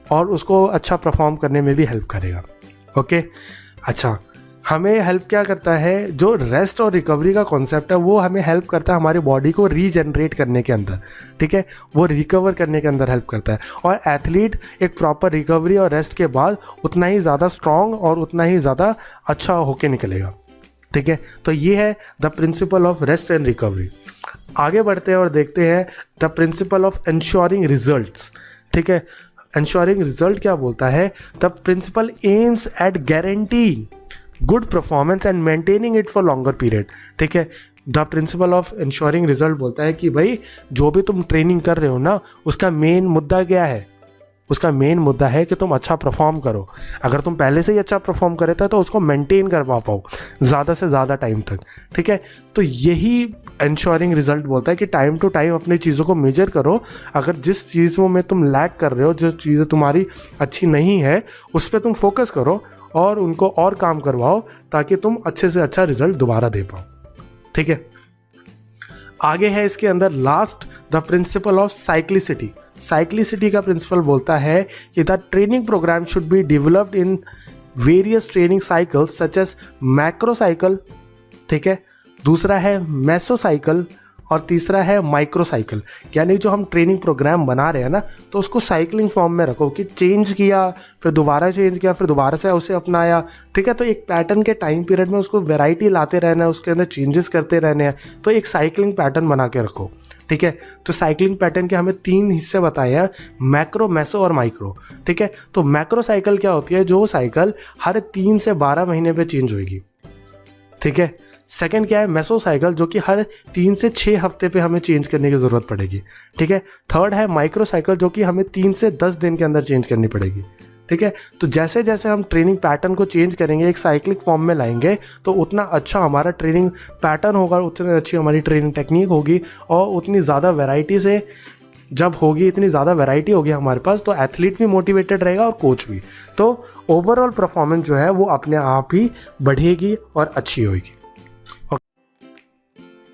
Speaker 1: और उसको अच्छा परफॉर्म करने में भी हेल्प करेगा, ओके। अच्छा, हमें हेल्प क्या करता है, जो रेस्ट और रिकवरी का कॉन्सेप्ट है वो हमें हेल्प करता है हमारी बॉडी को रीजनरेट करने के अंदर, ठीक है, वो रिकवर करने के अंदर हेल्प करता है। और एथलीट एक प्रॉपर रिकवरी और रेस्ट के बाद उतना ही ज़्यादा स्ट्रॉन्ग और उतना ही ज़्यादा अच्छा होके निकलेगा, ठीक है। तो ये है the principle of rest and recovery. आगे बढ़ते हैं और देखते हैं the principle of ensuring results, ठीक है। एंश्योरिंग रिजल्ट क्या बोलता है, the principle aims at guarantee good performance and maintaining it for longer period, ठीक है। The principle of ensuring result बोलता है कि भाई जो भी तुम ट्रेनिंग कर रहे हो ना, उसका मेन मुद्दा क्या है, उसका मेन मुद्दा है कि तुम अच्छा परफॉर्म करो। अगर तुम पहले से ही अच्छा परफॉर्म करे थे तो उसको मेंटेन कर पाओ ज़्यादा से ज़्यादा टाइम तक, ठीक है। तो यही इंश्योरिंग रिजल्ट बोलता है कि टाइम टू टाइम अपनी चीज़ों को मेजर करो। अगर जिस चीज़ों में तुम लैग कर रहे हो, जो चीज़ें तुम्हारी अच्छी नहीं है, उस पर तुम फोकस करो और उनको और काम करवाओ ताकि तुम अच्छे से अच्छा रिजल्ट दोबारा दे पाओ, ठीक है। आगे है इसके अंदर last, the principle of cyclicity. Cyclicity का प्रिंसिपल बोलता है कि the training programme should be developed in various training cycles such as macro cycle, ठीक है, दूसरा है मेसो साइकिल और तीसरा है माइक्रो साइकिल। यानी जो हम ट्रेनिंग प्रोग्राम बना रहे हैं ना, तो उसको साइकिलिंग फॉर्म में रखो कि चेंज किया, फिर दोबारा चेंज किया, फिर दोबारा से उसे अपनाया, ठीक है। तो एक पैटर्न के टाइम पीरियड में उसको वैरायटी लाते रहना है, उसके अंदर चेंजेस करते रहने हैं। तो एक साइकिलिंग पैटर्न बना के रखो, ठीक है। तो साइकिलिंग पैटर्न के हमें 3 हिस्से बताए हैं, मैक्रो, मेसो और माइक्रो, ठीक है। तो मैक्रो साइकिल क्या होती है? जो साइकिल हर 3 से 12 महीने पे चेंज होगी, ठीक है। सेकंड क्या है? मेसो साइकिल, जो कि हर 3 से 6 हफ्ते पे हमें चेंज करने की ज़रूरत पड़ेगी, ठीक है। थर्ड है माइक्रो साइकिल, जो कि हमें 3 से 10 दिन के अंदर चेंज करनी पड़ेगी, ठीक है। तो जैसे जैसे हम ट्रेनिंग पैटर्न को चेंज करेंगे, एक साइक्लिक फॉर्म में लाएंगे, तो उतना अच्छा हमारा ट्रेनिंग पैटर्न होगा, उतनी अच्छी हमारी ट्रेनिंग टेक्निक होगी और उतनी ज़्यादा वैरायटी से जब होगी, इतनी ज़्यादा वैरायटी होगी हमारे पास, तो एथलीट भी मोटिवेटेड रहेगा और कोच भी। तो ओवरऑल परफॉर्मेंस जो है वो अपने आप ही बढ़ेगी और अच्छी होगी।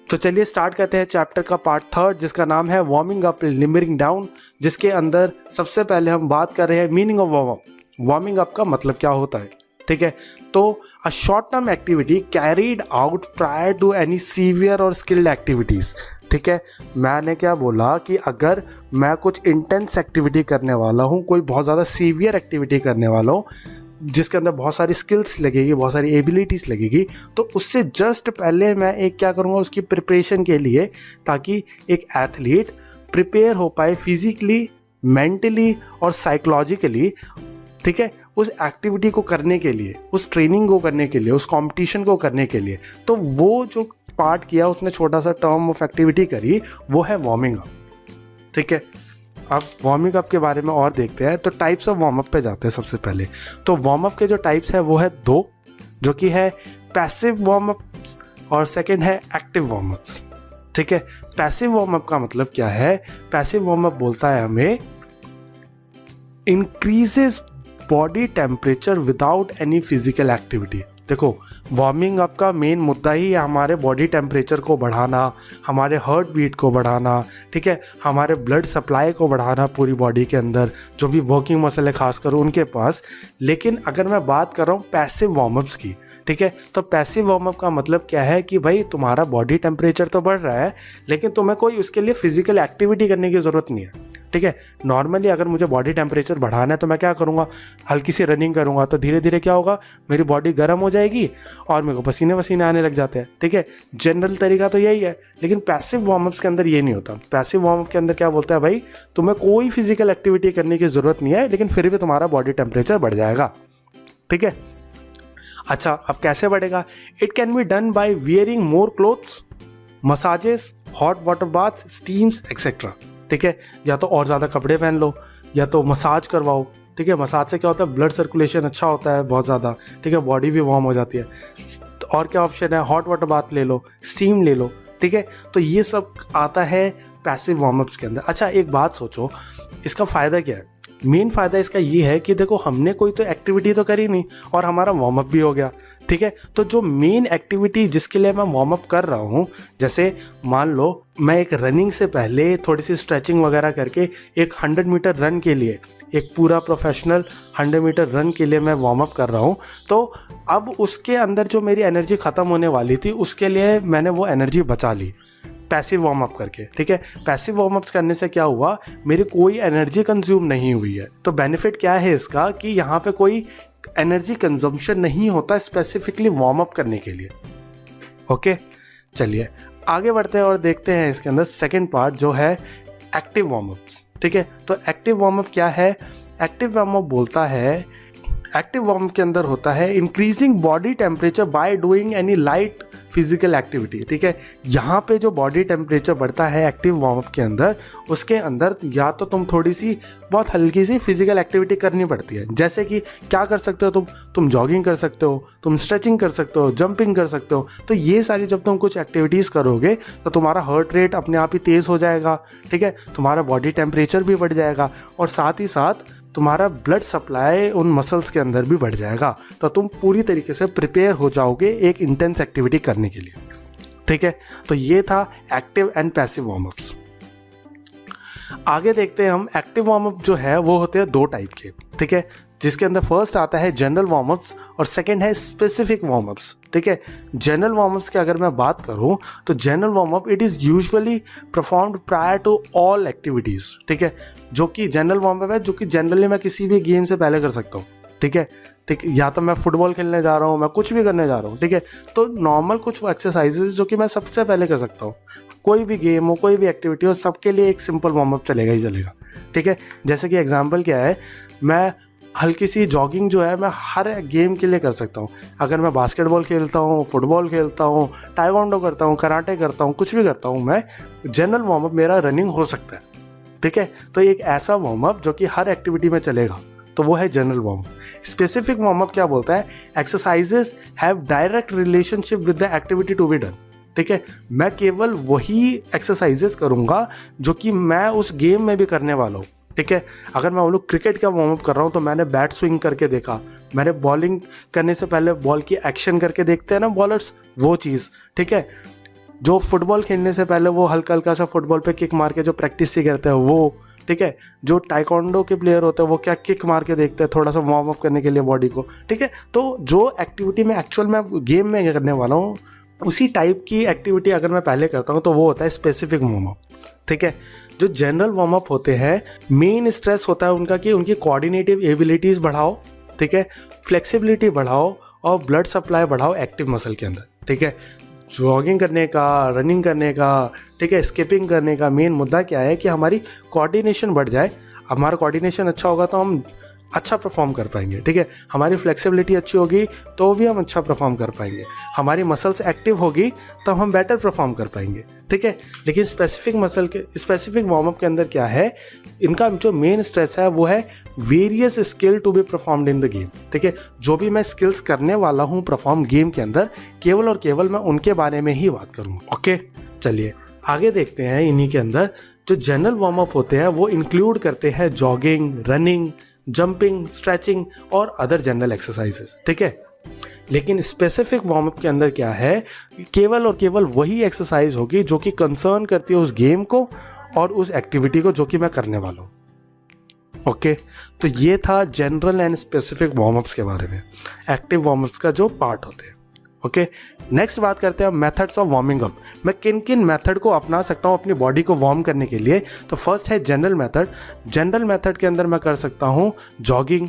Speaker 1: तो चलिए स्टार्ट करते हैं चैप्टर का पार्ट 3, जिसका नाम है वार्मिंग अप लिमरिंग डाउन, जिसके अंदर सबसे पहले हम बात कर रहे हैं meaning of warm up. Warming up का मतलब क्या होता है, ठीक है। तो a short term activity carried out prior to any severe और स्किल्ड एक्टिविटीज़, ठीक है। मैंने क्या बोला कि अगर मैं कुछ इंटेंस एक्टिविटी करने वाला हूँ, कोई बहुत ज़्यादा सीवियर एक्टिविटी करने वाला हूँ, जिसके अंदर बहुत सारी स्किल्स लगेगी, बहुत सारी एबिलिटीज़ लगेगी, तो उससे जस्ट पहले मैं एक क्या करूँगा उसकी प्रिपरेशन के लिए, ताकि एक एथलीट प्रिपेयर हो पाए फिजिकली, मेंटली और साइकोलॉजिकली, ठीक है, उस एक्टिविटी को करने के लिए, उस ट्रेनिंग को करने के लिए, उस कंपटीशन को करने के लिए। तो वो जो पार्ट किया उसने, छोटा सा टर्म ऑफ एक्टिविटी करी, वो है वार्मिंग अप, ठीक है। अब वार्मिंग अप के बारे में और देखते हैं। तो टाइप्स ऑफ वार्म अप पे जाते हैं सबसे पहले। तो वार्म अप के जो टाइप्स है वो है 2, जो कि है पैसिव वार्म अप और सेकंड है एक्टिव वार्म अप्स, ठीक है। पैसिव वार्म अप का मतलब क्या है? पैसिव वार्म अप बोलता है हमें increases body temperature without any physical activity. देखो, वार्मिंग अप का मेन मुद्दा ही है हमारे बॉडी टेम्परेचर को बढ़ाना, हमारे हार्ट बीट को बढ़ाना, ठीक है, हमारे ब्लड सप्लाई को बढ़ाना पूरी बॉडी के अंदर, जो भी वर्किंग मसल है खासकर उनके पास। लेकिन अगर मैं बात कर रहा हूँ पैसिव वार्म अप्स की, ठीक है, तो पैसिव वार्म अप का मतलब क्या है कि भाई तुम्हारा बॉडी टेम्परेचर तो बढ़ रहा है, लेकिन तुम्हें कोई उसके लिए फिजिकल एक्टिविटी करने की ज़रूरत नहीं है, ठीक है। नॉर्मली अगर मुझे बॉडी टेम्परेचर बढ़ाना है तो मैं क्या करूँगा? हल्की सी रनिंग करूँगा, तो धीरे धीरे क्या होगा, मेरी बॉडी गर्म हो जाएगी और मेरे को पसीने वसीने आने लग जाते हैं, ठीक है। जनरल तरीका तो यही है, लेकिन पैसिव वार्म अप्स के अंदर ये नहीं होता। पैसिव वार्म अप के अंदर क्या बोलता है, भाई तुम्हें कोई फिजिकल एक्टिविटी करने की ज़रूरत नहीं है, लेकिन फिर भी तुम्हारा बॉडी टेम्परेचर बढ़ जाएगा, ठीक है। अच्छा, अब कैसे बढ़ेगा? It can be done by wearing more clothes, massages, hot water bath, stems etcetera, ठीक है। या तो और ज़्यादा कपड़े पहन लो, या तो मसाज करवाओ, ठीक है। मसाज से क्या होता है, ब्लड सर्कुलेशन अच्छा होता है बहुत ज़्यादा, ठीक है, बॉडी भी वार्म हो जाती है। और क्या ऑप्शन है, हॉट वाटर बाथ ले लो, स्टीम ले लो, ठीक है। तो ये सब आता है पैसिव वार्म अप्स के अंदर। अच्छा, एक बात सोचो, इसका फ़ायदा क्या है? मेन फ़ायदा इसका ये है कि देखो, हमने कोई तो एक्टिविटी तो करी नहीं और हमारा वार्म अप भी हो गया, ठीक है। तो जो मेन एक्टिविटी जिसके लिए मैं वार्म अप कर रहा हूँ, जैसे मान लो मैं एक रनिंग से पहले थोड़ी सी स्ट्रेचिंग वगैरह करके एक 100 मीटर रन के लिए, एक पूरा प्रोफेशनल 100 मीटर रन के लिए मैं वार्म अप कर रहा हूँ, तो अब उसके अंदर जो मेरी एनर्जी ख़त्म होने वाली थी, उसके लिए मैंने वो एनर्जी बचा ली पैसिव वार्म अप करके, ठीक है। पैसिव वार्म अप करने से क्या हुआ, मेरी कोई एनर्जी कंज्यूम नहीं हुई है। तो बेनिफिट क्या है इसका कि यहाँ पे कोई एनर्जी कंजम्पशन नहीं होता स्पेसिफिकली वार्म अप करने के लिए। ओके, चलिए आगे बढ़ते हैं और देखते हैं इसके अंदर सेकंड पार्ट जो है एक्टिव वार्म अप्स, ठीक है। तो एक्टिव वार्म अप क्या है? एक्टिव वार्म अप बोलता है, एक्टिव वार्म के अंदर होता है increasing body temperature by doing any light physical activity, ठीक है। यहाँ पे जो बॉडी टेम्परेचर बढ़ता है एक्टिव वार्म अप के अंदर, उसके अंदर या तो तुम थोड़ी सी बहुत हल्की सी फिजिकल एक्टिविटी करनी पड़ती है। जैसे कि क्या कर सकते हो तुम जॉगिंग कर सकते हो, तुम स्ट्रेचिंग कर सकते हो, जंपिंग कर सकते हो। तो ये सारी जब तुम कुछ एक्टिविटीज़ करोगे तो तुम्हारा हार्ट रेट अपने आप ही तेज़ हो जाएगा, ठीक है, तुम्हारा बॉडी टेम्परेचर भी बढ़ जाएगा और साथ ही साथ तुम्हारा ब्लड सप्लाई उन मसल्स के अंदर भी बढ़ जाएगा। तो तुम पूरी तरीके से प्रिपेयर हो जाओगे एक इंटेंस एक्टिविटी करने के लिए, ठीक है। तो ये था active and passive warm ups. आगे देखते हैं हम एक्टिव वार्म अप जो है वो होते हैं 2 टाइप के, ठीक है, जिसके अंदर फर्स्ट आता है जनरल वार्म अप्स और सेकंड है स्पेसिफिक वार्म अप्स, ठीक है। जनरल वार्म अप्स की अगर मैं बात करूं तो general warm up it is usually performed prior to all activities, ठीक है। जो कि जनरल वार्म अप है जो कि जनरली मैं किसी भी गेम से पहले कर सकता हूँ, ठीक है, ठीक। या तो मैं फुटबॉल खेलने जा रहा हूँ, मैं कुछ भी करने जा रहा हूँ, ठीक है, तो नॉर्मल कुछ एक्सरसाइजेज जो कि मैं सबसे पहले कर सकता हूँ। कोई भी गेम हो, कोई भी एक्टिविटी हो, सबके लिए एक सिंपल वार्म अप चलेगा ही चलेगा, ठीक है। जैसे कि एग्जांपल क्या है, मैं हल्की सी जॉगिंग जो है मैं हर गेम के लिए कर सकता हूँ। अगर मैं बास्केटबॉल खेलता हूँ, फुटबॉल खेलता हूँ, टाइकोंडो करता हूँ, कराटे करता हूँ, कुछ भी करता हूँ, मैं जनरल वार्म अप मेरा रनिंग हो सकता है, ठीक है। तो एक ऐसा वार्म अप जो कि हर एक्टिविटी में चलेगा, तो वो है general warm up. Specific warm up क्या बोलता है, exercises have direct relationship with the activity to be done, ठीक है। मैं केवल वही एक्सरसाइजेस करूँगा जो कि मैं उस गेम में भी करने वाला हूँ, ठीक है। अगर मैं बोलूँ क्रिकेट का वार्म अप कर रहा हूँ तो मैंने बैट स्विंग करके देखा, मैंने बॉलिंग करने से पहले बॉल की एक्शन करके देखते हैं ना बॉलर्स, वो चीज़, ठीक है। जो फुटबॉल खेलने से पहले वो हल्का हल्का सा फुटबॉल पे किक मार के जो प्रैक्टिस सी करते हैं वो, ठीक है। जो टाइकोंडो के प्लेयर होते हैं वो क्या किक मार के देखते हैं थोड़ा सा वार्म अप करने के लिए बॉडी को, ठीक है। तो जो एक्टिविटी में एक्चुअल में गेम में करने वाला हूँ उसी टाइप की एक्टिविटी अगर मैं पहले करता हूँ तो वो होता है स्पेसिफिक वार्म अप, ठीक है। जो जनरल वार्म अप होते हैं मेन स्ट्रेस होता है उनका कि उनकी कोऑर्डिनेटिव एबिलिटीज़ बढ़ाओ, ठीक है, फ्लेक्सिबिलिटी बढ़ाओ और ब्लड सप्लाई बढ़ाओ एक्टिव मसल के अंदर, ठीक है। जॉगिंग करने का, रनिंग करने का, ठीक है, स्किपिंग करने का मेन मुद्दा क्या है कि हमारी कोऑर्डिनेशन बढ़ जाए। हमारा कोऑर्डिनेशन अच्छा होगा तो हम अच्छा परफॉर्म कर पाएंगे, ठीक है। हमारी फ्लेक्सिबिलिटी अच्छी होगी तो भी हम अच्छा परफॉर्म कर पाएंगे। हमारी मसल्स एक्टिव होगी तो हम बेटर परफॉर्म कर पाएंगे, ठीक है। लेकिन स्पेसिफिक वार्म अप के अंदर क्या है, इनका जो मेन स्ट्रेस है वो है various skill to be performed in the game, ठीक है। जो भी मैं स्किल्स करने वाला हूँ परफॉर्म गेम के अंदर, केवल और केवल मैं उनके बारे में ही बात करूँगा, ओके। चलिए आगे देखते हैं। इन्हीं के अंदर जो जनरल वार्म अप होते हैं वो इंक्लूड करते हैं जॉगिंग, रनिंग, जंपिंग, स्ट्रेचिंग और अदर जनरल एक्सरसाइजेस, ठीक है। लेकिन स्पेसिफिक वार्म अप के अंदर क्या है, केवल और केवल वही एक्सरसाइज होगी जो कि कंसर्न करती है उस गेम को और उस एक्टिविटी को जो कि मैं करने वाला हूँ, ओके। तो ये था general and specific warm ups के बारे में, एक्टिव वार्म अप्स का जो पार्ट होते हैं, ओके। नेक्स्ट बात करते हैं मेथड्स ऑफ वार्मिंग अप। मैं किन किन मेथड को अपना सकता हूँ अपनी बॉडी को वार्म करने के लिए। तो फर्स्ट है जनरल मेथड। जनरल मेथड के अंदर मैं कर सकता हूँ जॉगिंग,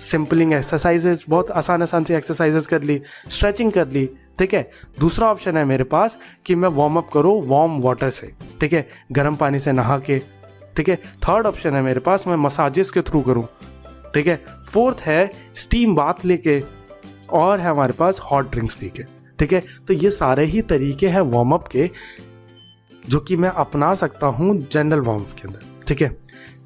Speaker 1: सिंपलिंग एक्सरसाइजेज, बहुत आसान सी एक्सरसाइजेज कर ली, स्ट्रेचिंग कर ली, ठीक है। दूसरा ऑप्शन है मेरे पास कि मैं वार्म अप करूँ वार्म वाटर से, ठीक है, गर्म पानी से नहा के, ठीक है। थर्ड ऑप्शन है मेरे पास मैं मसाजेस के थ्रू करूँ, ठीक है। फोर्थ है स्टीम बाथ लेके, और है हमारे पास हॉट ड्रिंक्स पी के, ठीक है। तो ये सारे ही तरीके हैं वार्म अप के जो कि मैं अपना सकता हूँ जनरल वार्म अप के अंदर, ठीक है।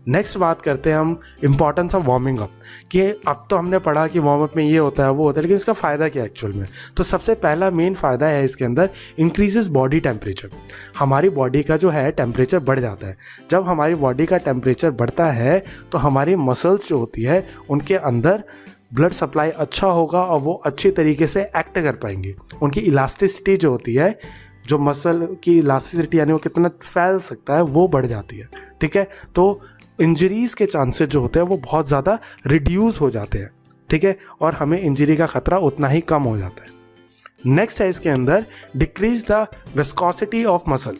Speaker 1: नेक्स्ट बात करते हैं हम इंपॉर्टेंस ऑफ वार्मिंग अप, कि अब तो हमने पढ़ा कि वार्म अप में ये होता है वो होता है, लेकिन इसका फ़ायदा क्या है एक्चुअल में। तो सबसे पहला मेन फ़ायदा है इसके अंदर इंक्रीजेस बॉडी टेम्परेचर। हमारी बॉडी का जो है टेम्परेचर बढ़ जाता है। जब हमारी बॉडी का टेम्परेचर बढ़ता है तो हमारी मसल्स जो होती है उनके अंदर ब्लड सप्लाई अच्छा होगा और वो अच्छी तरीके से एक्ट कर पाएंगे। उनकी इलास्टिसिटी जो होती है, जो मसल की इलास्टिसिटी यानी वो कितना फैल सकता है वो बढ़ जाती है, ठीक है। तो इंजरीज़ के चांसेस जो होते हैं वो बहुत ज़्यादा रिड्यूस हो जाते हैं, ठीक है, और हमें इंजरी का ख़तरा उतना ही कम हो जाता है। नेक्स्ट है इसके अंदर decrease the viscosity of muscle.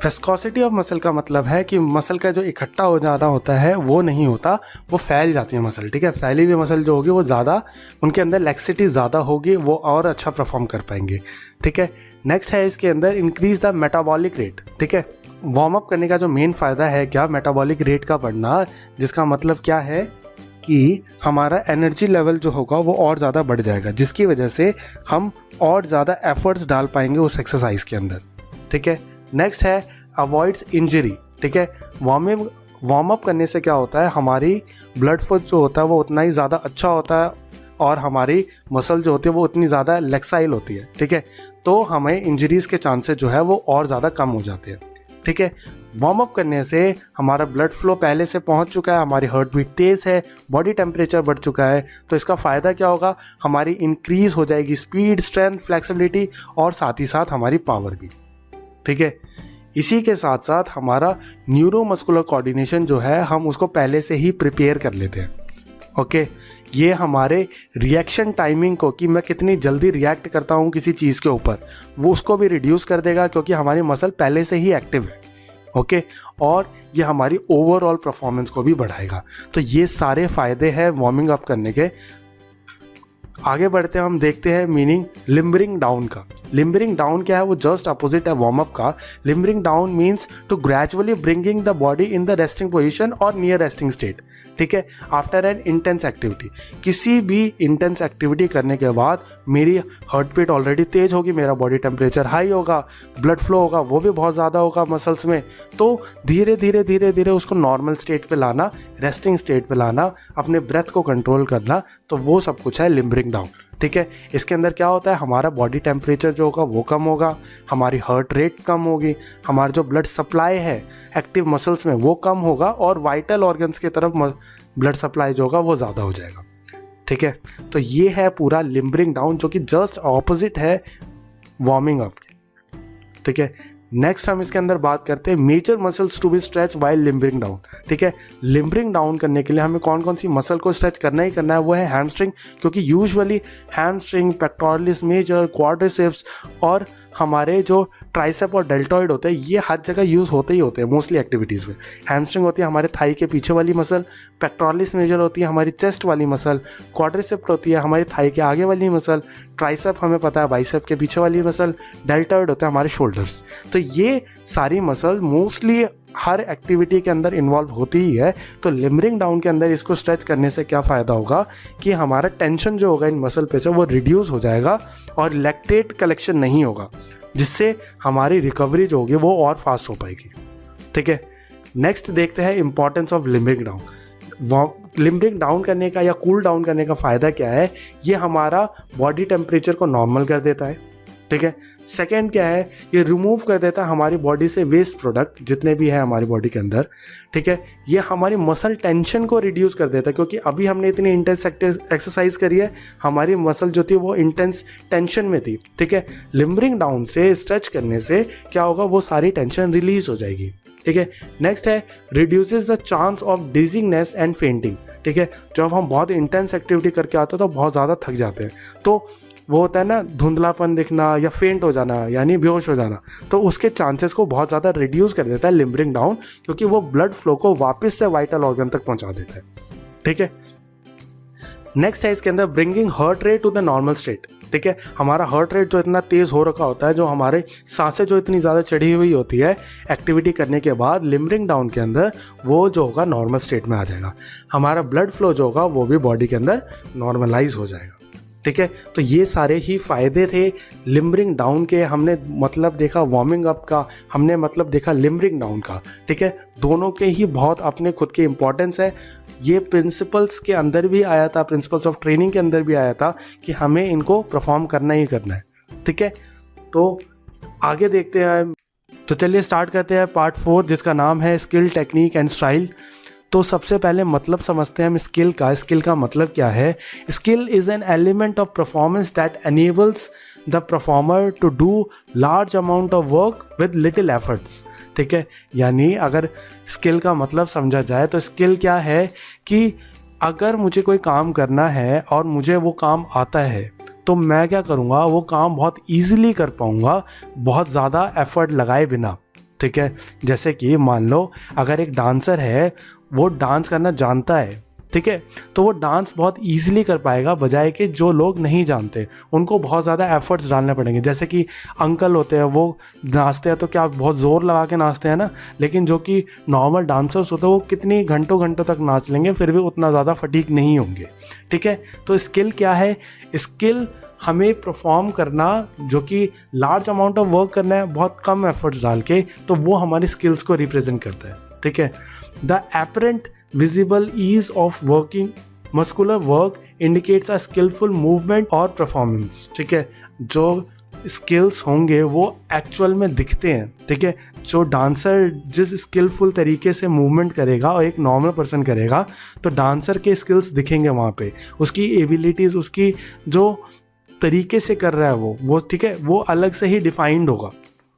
Speaker 1: Viscosity of muscle का मतलब है कि मसल का जो इकट्ठा हो जाना होता है वो नहीं होता, वो फैल जाती है मसल, ठीक है। फैली हुई मसल जो होगी वो ज़्यादा, उनके अंदर लैक्सिटी ज़्यादा होगी, वो और अच्छा परफॉर्म कर पाएंगे, ठीक है। नेक्स्ट है इसके अंदर इंक्रीज द मेटाबॉलिक रेट, ठीक है। वार्म अप करने का जो मेन फ़ायदा है क्या, मेटाबॉलिक रेट का बढ़ना, जिसका मतलब क्या है कि हमारा एनर्जी लेवल जो होगा वो और ज़्यादा बढ़ जाएगा, जिसकी वजह से हम और ज़्यादा एफर्ट्स डाल पाएंगे उस एक्सरसाइज के अंदर। ठीक है, नेक्स्ट है अवॉइड्स इंजरी। ठीक है, वार्म अप करने से क्या होता है, हमारी ब्लड फ्लो जो होता है वो उतना ही ज़्यादा अच्छा होता है और हमारी मसल जो होती है वो उतनी ज़्यादा लेक्साइल होती है। ठीक है, तो हमें इंजरीज़ के चांसेस जो है वो और ज़्यादा कम हो जाते हैं। ठीक है, वार्म अप करने से हमारा ब्लड फ्लो पहले से पहुंच चुका है, हमारी हार्ट बीट तेज़ है, बॉडी टेम्परेचर बढ़ चुका है, तो इसका फ़ायदा क्या होगा, हमारी इंक्रीज़ हो जाएगी स्पीड, स्ट्रेंथ, फ्लेक्सिबिलिटी और साथ ही साथ हमारी पावर भी। ठीक है, इसी के साथ साथ हमारा न्यूरोमस्कुलर कोऑर्डिनेशन जो है हम उसको पहले से ही प्रिपेयर कर लेते हैं। ओके, ये हमारे रिएक्शन टाइमिंग को, कि मैं कितनी जल्दी रिएक्ट करता हूँ किसी चीज़ के ऊपर, वो उसको भी रिड्यूस कर देगा क्योंकि हमारी मसल पहले से ही एक्टिव है। ओके, और ये हमारी ओवरऑल परफॉर्मेंस को भी बढ़ाएगा। तो ये सारे फ़ायदे हैं वार्मिंग अप करने के। आगे बढ़ते हैं, हम देखते हैं मीनिंग लिम्बरिंग डाउन का। लिम्बरिंग डाउन क्या है, वो जस्ट अपोजिट है वार्म अप का। Limbering down means to gradually bringing the body in the resting position और नियर रेस्टिंग स्टेट। ठीक है, आफ्टर एन इंटेंस एक्टिविटी, किसी भी इंटेंस एक्टिविटी करने के बाद मेरी हार्ट बीट ऑलरेडी तेज होगी, मेरा बॉडी टेम्परेचर हाई होगा, ब्लड फ्लो होगा वो भी बहुत ज़्यादा होगा मसल्स में, तो धीरे धीरे धीरे धीरे उसको नॉर्मल स्टेट पे लाना, रेस्टिंग स्टेट पे लाना, अपने ब्रेथ को कंट्रोल करना, तो वो सब कुछ है लिम्बरिंग डाउन। ठीक है, इसके अंदर क्या होता है, हमारा बॉडी टेम्परेचर जो होगा वो कम होगा, हमारी हार्ट रेट कम होगी, हमारा जो ब्लड सप्लाई है एक्टिव मसल्स में वो कम होगा और वाइटल ऑर्गन्स की तरफ ब्लड सप्लाई जो होगा वो ज़्यादा हो जाएगा। ठीक है, तो ये है पूरा लिम्बरिंग डाउन, जो कि जस्ट ऑपोजिट है वार्मिंग अप। ठीक है, नेक्स्ट हम इसके अंदर बात करते हैं major muscles to be stretch while limbering down. ठीक है, लिम्बरिंग डाउन करने के लिए हमें कौन कौन सी मसल को स्ट्रेच करना ही करना है, वो है हैमस्ट्रिंग, क्योंकि usually hamstring, pectoralis major, quadriceps और हमारे जो ट्राइसेप और डेल्टॉइड होते हैं ये हर जगह यूज़ होते ही होते हैं मोस्टली एक्टिविटीज़ में। हैमस्ट्रिंग होती है हमारे थाई के पीछे वाली मसल, पेक्टोरलिस मेजर होती है हमारी चेस्ट वाली मसल, क्वाड्रिसेप होती है हमारी थाई के आगे वाली मसल, ट्राइसेप हमें पता है बाइसेप के पीछे वाली मसल, डेल्टॉइड होता है हमारे शोल्डर्स। तो ये सारी मसल मोस्टली हर एक्टिविटी के अंदर इन्वॉल्व होती ही है। तो लिम्बरिंग डाउन के अंदर इसको स्ट्रेच करने से क्या फ़ायदा होगा कि हमारा टेंशन जो होगा इन मसल पे से वो रिड्यूस हो जाएगा और लैक्टेट कलेक्शन नहीं होगा, जिससे हमारी रिकवरी जो होगी वो और फास्ट हो पाएगी। ठीक है, नेक्स्ट देखते हैं importance of limbering down. Limbering down करने का या कूल डाउन करने का फ़ायदा क्या है, ये हमारा बॉडी टेम्परेचर को नॉर्मल कर देता है। ठीक है, सेकेंड क्या है, ये रिमूव कर देता है हमारी बॉडी से वेस्ट प्रोडक्ट जितने भी है हमारी बॉडी के अंदर। ठीक है, ये हमारी मसल टेंशन को रिड्यूस कर देता है, क्योंकि अभी हमने इतनी इंटेंस एक्सरसाइज करी है, हमारी मसल जो थी वो इंटेंस टेंशन में थी। ठीक है, लिम्बरिंग डाउन से स्ट्रेच करने से क्या होगा, वो सारी टेंशन रिलीज हो जाएगी। ठीक है, नेक्स्ट है reduces the chance of dizziness and fainting. ठीक है, जब हम बहुत इंटेंस एक्टिविटी करके आते हैं तो बहुत ज़्यादा थक जाते हैं, तो वो होता है ना धुंधलापन दिखना या फेंट हो जाना यानी बेहोश हो जाना, तो उसके चांसेस को बहुत ज़्यादा रिड्यूस कर देता है लिम्बरिंग डाउन, क्योंकि वो ब्लड फ्लो को वापस से वाइटल ऑर्गन तक पहुंचा देता है। ठीक है, नेक्स्ट है इसके अंदर bringing heart rate to the normal state. ठीक है, हमारा हार्ट रेट जो इतना तेज़ हो रखा होता है, जो हमारे सांसें जो इतनी ज़्यादा चढ़ी हुई होती है एक्टिविटी करने के बाद, लिम्बरिंग डाउन के अंदर वो जो होगा नॉर्मल स्टेट में आ जाएगा, हमारा ब्लड फ्लो जो होगा वो भी बॉडी के अंदर नॉर्मलाइज हो जाएगा। ठीक है, तो ये सारे ही फ़ायदे थे लिम्बरिंग डाउन के। हमने मतलब देखा वार्मिंग अप का, हमने मतलब देखा लिम्बरिंग डाउन का। ठीक है, दोनों के ही बहुत अपने खुद के इम्पोर्टेंस है। ये प्रिंसिपल्स के अंदर भी आया था, प्रिंसिपल्स ऑफ ट्रेनिंग के अंदर भी आया था कि हमें इनको परफॉर्म करना ही करना है। ठीक है, तो आगे देखते हैं। तो चलिए स्टार्ट करते हैं पार्ट 4, जिसका नाम है स्किल, टेक्निक एंड स्टाइल। तो सबसे पहले मतलब समझते हैं हम स्किल का। स्किल का मतलब क्या है? Skill is an element of performance that enables the performer to do large amount of work with little efforts. ठीक है, यानी अगर स्किल का मतलब समझा जाए तो स्किल क्या है कि अगर मुझे कोई काम करना है और मुझे वो काम आता है तो मैं क्या करूँगा, वो काम बहुत ईजिली कर पाऊँगा बहुत ज़्यादा एफर्ट लगाए बिना। ठीक है, जैसे कि मान लो अगर एक डांसर है, वो डांस करना जानता है, ठीक है। तो वो डांस बहुत ईजिली कर पाएगा, बजाय कि जो लोग नहीं जानते उनको बहुत ज़्यादा एफर्ट्स डालने पड़ेंगे। जैसे कि अंकल होते हैं, वो नाचते हैं तो क्या बहुत ज़ोर लगा के नाचते हैं ना, लेकिन जो कि नॉर्मल डांसर्स होते हैं वो कितनी घंटों घंटों तक नाच लेंगे, फिर भी उतना ज़्यादा फटीग नहीं होंगे। ठीक है। तो स्किल क्या है? स्किल हमें परफॉर्म करना, जो कि लार्ज अमाउंट ऑफ वर्क करना है बहुत कम एफर्ट्स डाल के, तो वो हमारी स्किल्स को रिप्रेजेंट करता है। ठीक है। The apparent visible ease of working muscular work indicates a skilful movement और परफॉर्मेंस। ठीक है। जो स्किल्स होंगे वो एक्चुअल में दिखते हैं। ठीक है। जो डांसर जिस स्किलफुल तरीके से मूवमेंट करेगा और एक नॉर्मल पर्सन करेगा, तो डांसर के स्किल्स दिखेंगे वहाँ पे, उसकी एबिलिटीज़, उसकी जो तरीके से कर रहा है वो ठीक है, वो अलग से ही डिफाइंड होगा।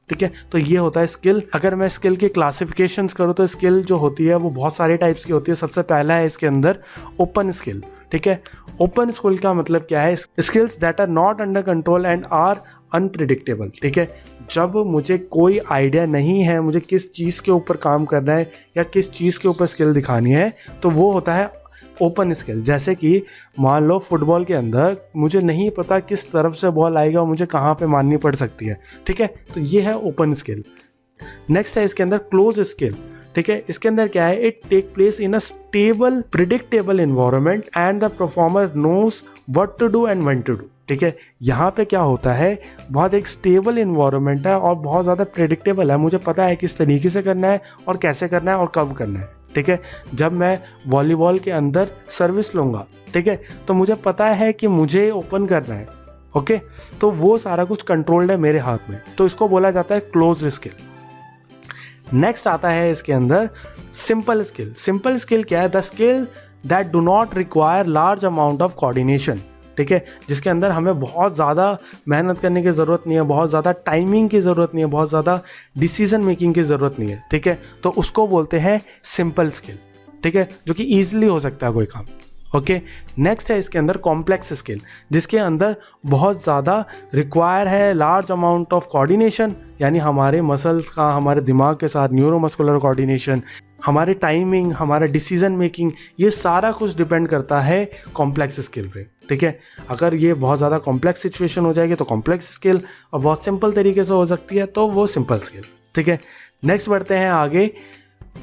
Speaker 1: ठीक है। तो ये होता है स्किल। अगर मैं स्किल के क्लासिफिकेशंस करूँ तो स्किल जो होती है वो बहुत सारे टाइप्स की होती है। सबसे पहला है इसके अंदर ओपन स्किल। ठीक है। ओपन स्किल का मतलब क्या है? Skills that are not under control and are unpredictable. ठीक है। जब मुझे कोई आइडिया नहीं है मुझे किस चीज़ के ऊपर काम करना है या किस चीज़ के ऊपर स्किल दिखानी है, तो वो होता है ओपन स्किल। जैसे कि मान लो फुटबॉल के अंदर मुझे नहीं पता किस तरफ से बॉल आएगा और मुझे कहाँ पे मारनी पड़ सकती है। ठीक है। तो ये है ओपन स्किल। नेक्स्ट है इसके अंदर क्लोज स्किल। ठीक है। इसके अंदर क्या है? It take place in a stable predictable environment and the performer knows what to do and when to do. ठीक है। यहाँ पे क्या होता है, बहुत एक स्टेबल एनवायरनमेंट है और बहुत ज़्यादा प्रिडिक्टेबल है। मुझे पता है किस तरीके से करना है और कैसे करना है और कब करना है। ठीक है। जब मैं वॉलीबॉल के अंदर सर्विस लूँगा, ठीक है, तो मुझे पता है कि मुझे ओपन करना है। ओके। तो वो सारा कुछ कंट्रोल्ड है मेरे हाथ में, तो इसको बोला जाता है क्लोज स्किल। नेक्स्ट आता है इसके अंदर सिंपल स्किल। सिंपल स्किल क्या है? The skill that do not require large amount of coordination. ठीक है। जिसके अंदर हमें बहुत ज़्यादा मेहनत करने की ज़रूरत नहीं है, बहुत ज़्यादा टाइमिंग की ज़रूरत नहीं है, बहुत ज़्यादा डिसीजन मेकिंग की ज़रूरत नहीं है। ठीक है। तो उसको बोलते हैं सिंपल स्किल। ठीक है। जो कि ईजिली हो सकता है कोई काम। ओके। नेक्स्ट है इसके अंदर कॉम्प्लेक्स स्किल, जिसके अंदर बहुत ज़्यादा रिक्वायर है लार्ज अमाउंट ऑफ कोऑर्डिनेशन, यानी हमारे मसल्स का हमारे दिमाग के साथ न्यूरोमस्कुलर कोऑर्डिनेशन, हमारे टाइमिंग, हमारा डिसीजन मेकिंग, ये सारा कुछ डिपेंड करता है कॉम्प्लेक्स स्किल पे। ठीक है। अगर ये बहुत ज़्यादा कॉम्प्लेक्स सिचुएशन हो जाएगी तो कॉम्प्लेक्स स्किल, और बहुत सिंपल तरीके से हो सकती है तो वो सिंपल स्किल। ठीक है। नेक्स्ट बढ़ते हैं आगे।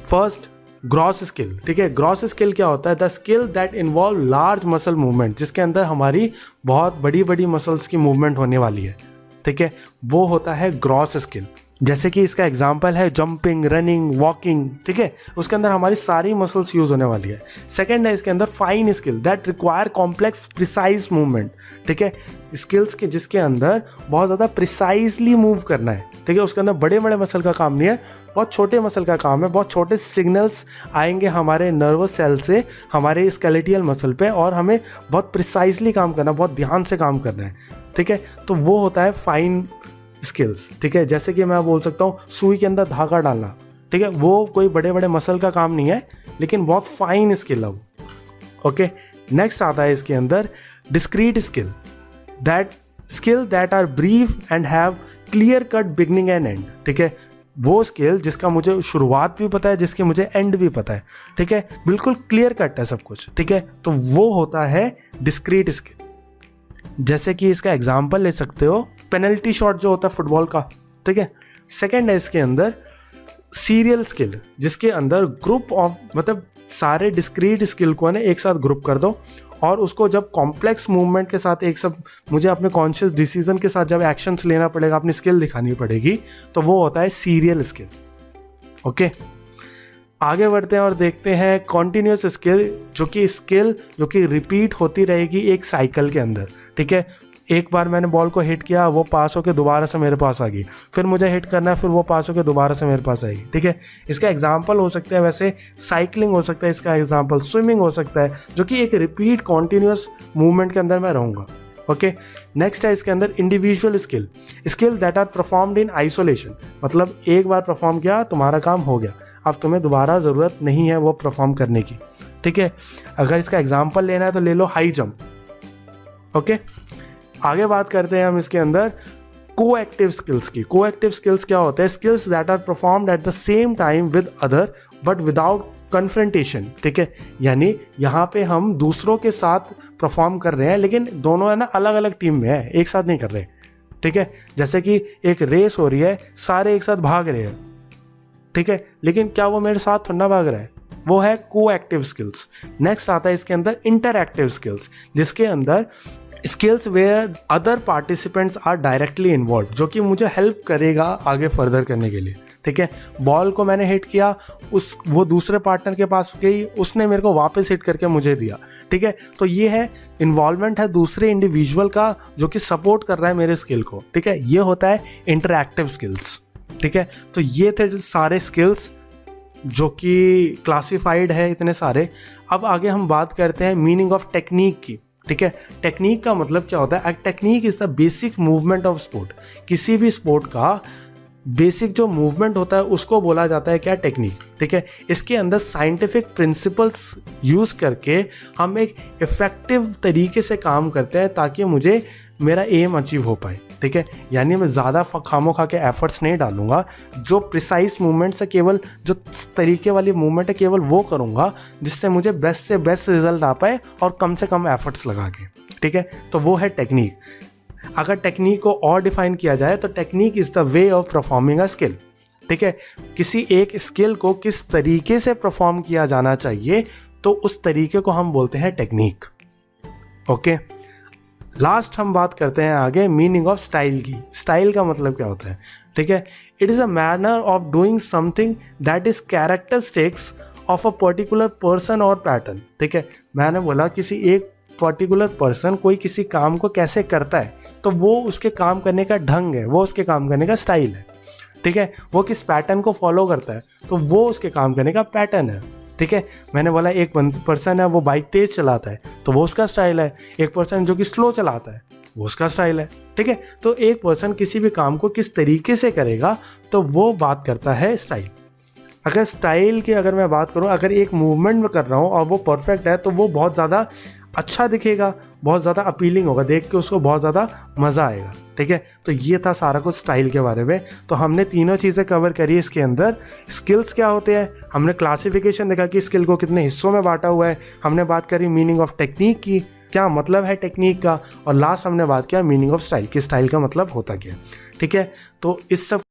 Speaker 1: First gross skill. ठीक है। ग्रॉस स्किल क्या होता है? The skill that involve large muscle movement, जिसके अंदर हमारी बहुत बड़ी बड़ी मसल्स की मूवमेंट होने वाली है। ठीक है। वो होता है ग्रॉस स्किल। जैसे कि इसका एग्जांपल है जंपिंग, रनिंग, वॉकिंग। ठीक है। उसके अंदर हमारी सारी मसल्स यूज होने वाली है। सेकंड है इसके अंदर fine skill that require complex precise movement. ठीक है। स्किल्स के जिसके अंदर बहुत ज़्यादा प्रिसाइजली मूव करना है। ठीक है। उसके अंदर बड़े बड़े मसल का काम नहीं है, बहुत छोटे मसल का काम है। बहुत छोटे सिग्नल्स आएंगे हमारे नर्वस सेल से हमारे स्केलेटल मसल पे, और हमें बहुत प्रिसाइजली काम करना, बहुत ध्यान से काम करना है। ठीक है। तो वो होता है फाइन स्किल्स। ठीक है। जैसे कि मैं बोल सकता हूँ सुई के अंदर धागा डालना। ठीक है। वो कोई बड़े बड़े मसल का काम नहीं है, लेकिन बहुत फाइन स्किल है वो। ओके। नेक्स्ट आता है इसके अंदर discrete skill, that skill that are brief and have clear cut beginning and end. ठीक है। वो स्किल जिसका मुझे शुरुआत भी पता है, जिसकी मुझे एंड भी पता है। ठीक है। बिल्कुल क्लियर कट है सब कुछ। ठीक है। तो वो होता है डिस्क्रीट स्किल। जैसे कि इसका एग्जाम्पल ले सकते हो पेनल्टी शॉट जो होता है फुटबॉल का। ठीक है। सेकंड है इसके अंदर सीरियल स्किल, जिसके अंदर ग्रुप ऑफ, मतलब सारे डिस्क्रीट स्किल को ना एक साथ ग्रुप कर दो, और उसको जब कॉम्प्लेक्स मूवमेंट के साथ एक सब मुझे अपने कॉन्शियस डिसीजन के साथ जब एक्शंस लेना पड़ेगा, अपनी स्किल दिखानी पड़ेगी, तो वो होता है सीरियल स्किल। ओके। आगे बढ़ते हैं और देखते हैं कॉन्टिन्यूस स्किल, जो कि रिपीट होती रहेगी एक साइकिल के अंदर। ठीक है। एक बार मैंने बॉल को हिट किया, वो पास होकर दोबारा से मेरे पास आ गई, फिर मुझे हिट करना है, फिर वो पास होकर दोबारा से मेरे पास आएगी। ठीक है। इसका एग्जांपल हो सकता है वैसे साइकिलिंग हो सकता है, इसका एग्जांपल स्विमिंग हो सकता है, जो कि एक रिपीट कॉन्टिन्यूस मूवमेंट के अंदर मैं रहूँगा। ओके। नेक्स्ट है इसके अंदर individual skill, skill that are performed in isolation, मतलब एक बार परफॉर्म किया तुम्हारा काम हो गया, अब तुम्हें दोबारा ज़रूरत नहीं है वो परफॉर्म करने की। ठीक है। अगर इसका एग्जांपल लेना है तो ले लो हाई जंप। ओके। आगे बात करते हैं हम इसके अंदर कोएक्टिव स्किल्स की। कोएक्टिव स्किल्स क्या होते हैं? Skills that are performed at the same time with other but without confrontation, ठीक है, यानी यहाँ पे हम दूसरों के साथ परफॉर्म कर रहे हैं लेकिन दोनों है ना अलग अलग टीम में है, एक साथ नहीं कर रहे, ठीक है। जैसे कि एक रेस हो रही है, सारे एक साथ भाग रहे हैं, ठीक है, लेकिन क्या वो मेरे साथ थोड़ा ना भाग रहा है, वो है को एक्टिव स्किल्स। नेक्स्ट आता है इसके अंदर इंटरएक्टिव स्किल्स, जिसके अंदर skills where other participants are directly involve, जो कि मुझे हेल्प करेगा आगे फर्दर करने के लिए, ठीक है। बॉल को मैंने हिट किया, वो दूसरे पार्टनर के पास गई, उसने मेरे को वापस हिट करके मुझे दिया, ठीक है। तो ये है इन्वॉल्वमेंट है दूसरे इंडिविजुअल का जो कि सपोर्ट कर रहा है मेरे स्किल को, ठीक है। ये होता है इंटरएक्टिव स्किल्स, ठीक है। तो ये थे सारे स्किल्स जो कि क्लासिफाइड है इतने सारे। अब आगे हम बात करते हैं मीनिंग ऑफ टेक्निक की, ठीक है। टेक्निक का मतलब क्या होता है? Technique is the basic movement of sport. किसी भी स्पोर्ट का बेसिक जो मूवमेंट होता है उसको बोला जाता है क्या? टेक्निक, ठीक है। इसके अंदर साइंटिफिक प्रिंसिपल्स यूज़ करके हम एक इफ़ेक्टिव तरीके से काम करते हैं ताकि मुझे मेरा एम अचीव हो पाए, ठीक है। यानी मैं ज़्यादा खामो खा के एफर्ट्स नहीं डालूंगा, जो प्रिसाइज मूवमेंट्स है, केवल जो तरीके वाली मूवमेंट है केवल वो करूँगा जिससे मुझे बेस्ट से बेस्ट रिजल्ट आ पाए और कम से कम एफर्ट्स लगा के, ठीक है। तो वो है टेक्निक। अगर टेक्निक को और डिफाइन किया जाए तो technique is the way of performing a skill, ठीक है। किसी एक स्किल को किस तरीके से परफॉर्म किया जाना चाहिए तो उस तरीके को हम बोलते हैं टेक्निक, ओके। लास्ट हम बात करते हैं आगे मीनिंग ऑफ स्टाइल की। स्टाइल का मतलब क्या होता है, ठीक है। It is a manner of doing something that is characteristics of a particular person और पैटर्न, ठीक है। मैंने बोला किसी एक पर्टिकुलर पर्सन कोई किसी काम को कैसे करता है तो वो उसके काम करने का ढंग है, वो उसके काम करने का स्टाइल है, ठीक है। वो किस पैटर्न को फॉलो करता है तो वो उसके काम करने का पैटर्न है, ठीक है। मैंने बोला एक पर्सन है वो बाइक तेज चलाता है तो वो उसका स्टाइल है, एक पर्सन जो कि स्लो चलाता है वो उसका स्टाइल है, ठीक है। तो एक पर्सन किसी भी काम को किस तरीके से करेगा तो वो बात करता है स्टाइल। अगर स्टाइल की अगर मैं बात करूं, अगर एक मूवमेंट में कर रहा हूं और वो परफेक्ट है तो वो बहुत ज़्यादा अच्छा दिखेगा, बहुत ज़्यादा अपीलिंग होगा, देख के उसको बहुत ज़्यादा मज़ा आएगा, ठीक है। तो ये था सारा कुछ स्टाइल के बारे में। तो हमने तीनों चीज़ें कवर करी इसके अंदर। स्किल्स क्या होते हैं, हमने क्लासिफिकेशन देखा कि स्किल को कितने हिस्सों में बांटा हुआ है, हमने बात करी मीनिंग ऑफ टेक्निक की, क्या मतलब है टेक्निक का, और लास्ट हमने बात किया मीनिंग ऑफ स्टाइल कि स्टाइल का मतलब होता क्या है, ठीक है। तो इस सब